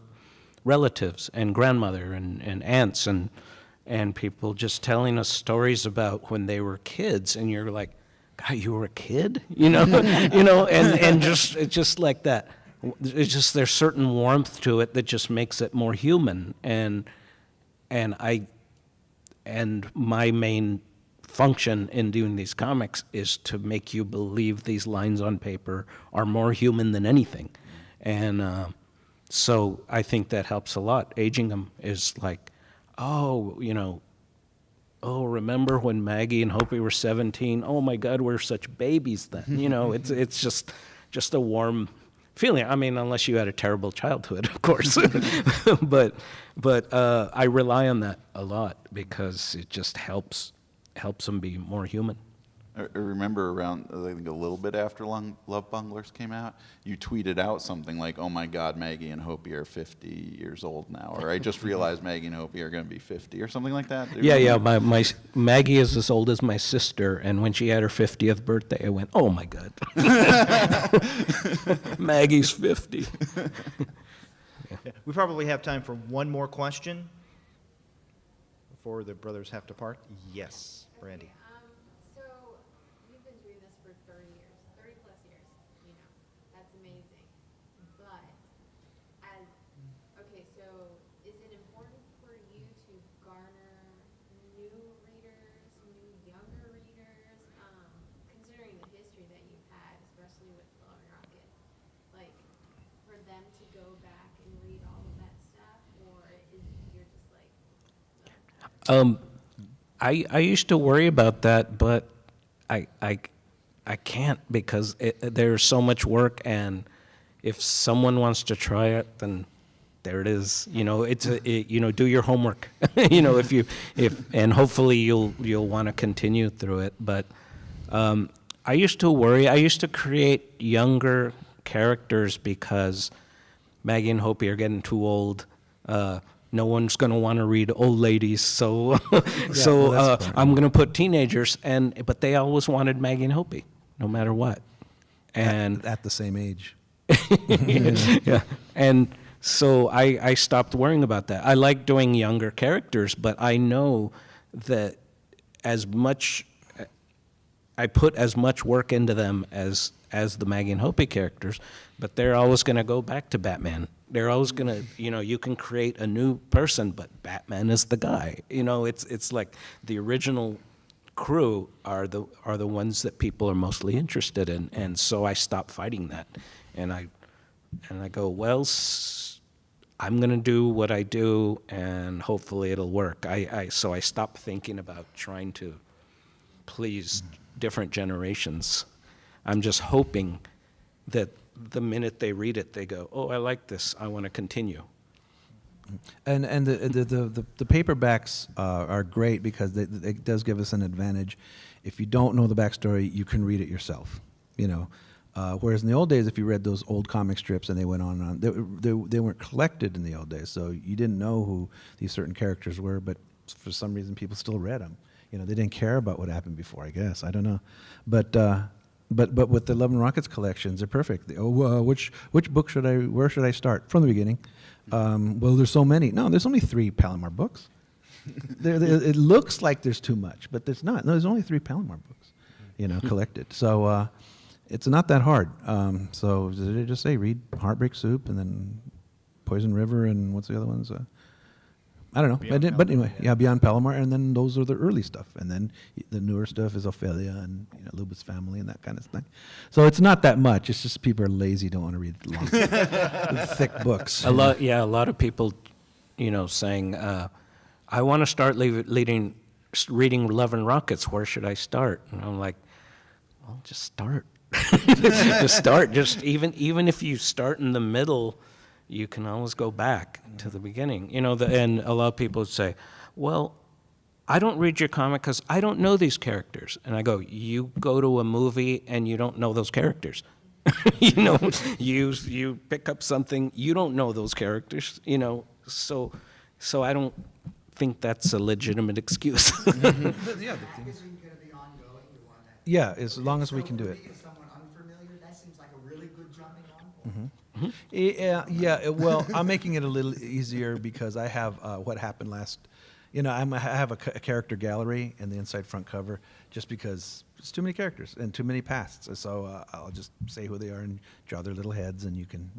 D: relatives and grandmother and aunts and people just telling us stories about when they were kids, and you're like, God, you were a kid, you know, and just like that. It's just there's certain warmth to it that just makes it more human, and my main function in doing these comics is to make you believe these lines on paper are more human than anything, and so I think that helps a lot. Aging them is like, oh, remember when Maggie and Hopi were 17? Oh my God, we're such babies then. It's just a warm feeling. I mean, unless you had a terrible childhood, of course. but I rely on that a lot because it just helps them be more human.
B: I remember around, I think a little bit after Love Bunglers came out, you tweeted out something like, oh my God, Maggie and Hopi are 50 years old now. Or I just realized Maggie and Hopi are going to be 50 or something like that.
D: Yeah. My Maggie is as old as my sister, and when she had her 50th birthday, I went, oh my God. Maggie's 50.
A: We probably have time for one more question before the brothers have to part. Yes, Brandy.
I: So you've been doing this for 30 years, 30 plus years, that's amazing. But so is it important for you to garner new readers, new younger readers, considering the history that you've had, especially with Love and Rockets, like for them to go back and read all of that stuff, or you're just like,
D: I used to worry about that, but I can't because there's so much work, and if someone wants to try it, then there it is. Do your homework. And hopefully you'll want to continue through it. But I used to worry. I used to create younger characters because Maggie and Hopi are getting too old. No one's going to want to read old ladies, so I'm going to put teenagers, but they always wanted Maggie and Hopi, no matter what, and
C: At the same age.
D: yeah, and so I stopped worrying about that. I like doing younger characters, but I know that I put as much work into them as the Maggie and Hopi characters, but they're always going to go back to Batman. They're always going to, you can create a new person, but Batman is the guy. It's like the original crew are the ones that people are mostly interested in, and so I stopped fighting that, and I go, well, I'm going to do what I do, and hopefully it'll work. So I stopped thinking about trying to please different generations. I'm just hoping that the minute they read it, they go, oh, I like this, I want to continue.
C: And the paperbacks are great because it does give us an advantage. If you don't know the backstory, you can read it yourself. You know, whereas in the old days, if you read those old comic strips and they went on and on, they weren't collected in the old days, so you didn't know who these certain characters were. But for some reason, people still read them. You know, they didn't care about what happened before. I guess I don't know, but with the Love and Rockets collections, they're perfect. Which book where should I start? From the beginning. Well, there's so many. No, there's only 3 Palomar books. It looks like there's too much, but there's not. No, there's only 3 Palomar books, you know, collected. So it's not that hard. So did I just say read Heartbreak Soup and then Poison River and what's the other ones? I don't know. But anyway, yeah, Beyond Palomar, and then those are the early stuff, and then the newer stuff is Ophelia and Lubit's Family and that kind of thing. So it's not that much. It's just people are lazy, don't want to read long, thick books.
D: A lot of people, saying, I want to start reading Love and Rockets. Where should I start? And I'm like, well, just start. Just start. Just even if you start in the middle, you can always go back to the beginning. And a lot of people would say, well, I don't read your comic because I don't know these characters. And I go, you go to a movie and you don't know those characters. You pick up something, you don't know those characters, so I don't think that's a legitimate excuse.
E: Isn't going to be ongoing? You want that?
C: Yeah, as long as we can do it.
E: If someone unfamiliar, that seems like a really good jumping on point.
C: Well, I'm making it a little easier because I have what happened last. I have a character gallery in the inside front cover just because it's too many characters and too many pasts. So I'll just say who they are and draw their little heads, and you can,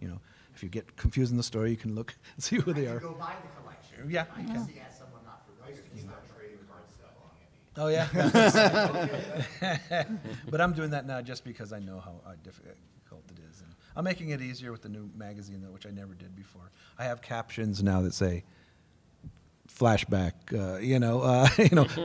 C: if you get confused in the story, you can look and see who they
E: I
C: are.
E: could go buy the collection.
C: Yeah.
E: I can see as someone not familiar.
C: Oh yeah. But I'm doing that now just because I know how difficult it is, and I'm making it easier with the new magazine, though, which I never did before. I have captions now that say flashback,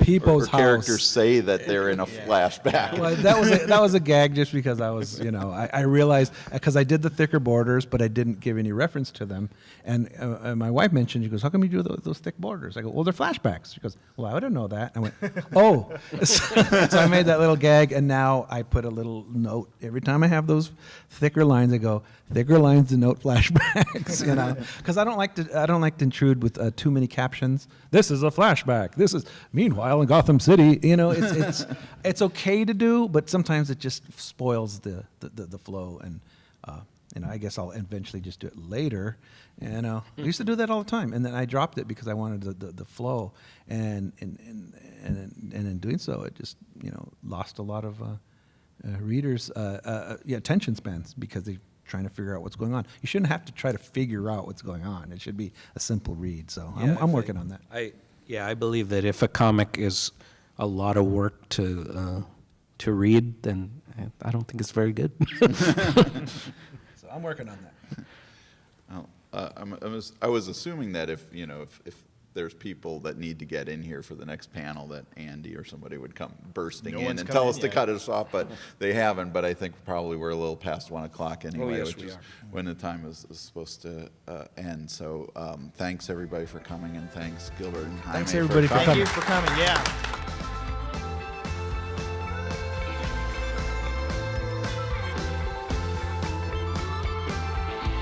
C: People's
B: Or
C: house.
B: characters say that they're in a flashback.
C: Well, that was a gag just because I was, I realized, because I did the thicker borders, but I didn't give any reference to them. And my wife mentioned, she goes, how come you do those thick borders? I go, well, they're flashbacks. She goes, well, I didn't know that. I went, oh. So I made that little gag, and now I put a little note. Every time I have those thicker lines, I go, thicker lines denote flashbacks, because I don't like to intrude with too many captions. This is a flashback. This is meanwhile in Gotham City. It's okay to do, but sometimes it just spoils the flow. And I guess I'll eventually just do it later. I used to do that all the time, and then I dropped it because I wanted the flow. And in doing so, it just lost a lot of readers' attention spans because they. Trying to figure out what's going on. You shouldn't have to try to figure out what's going on. It should be a simple read. So I'm working on that.
D: I believe that if a comic is a lot of work to read, then I don't think it's very good.
C: So I'm working on that.
B: Well, I was assuming that if there's people that need to get in here for the next panel, that Andy or somebody would come bursting in and tell us to cut us off, but they haven't. But I think probably we're a little past 1 o'clock anyway,
D: yes,
B: which
D: we
B: is
D: are.
B: when the time is supposed to end. So thanks everybody for coming, and thanks Gilbert and Jaime.
C: Thanks everybody for
A: Thank
C: coming.
A: you for coming. Yeah.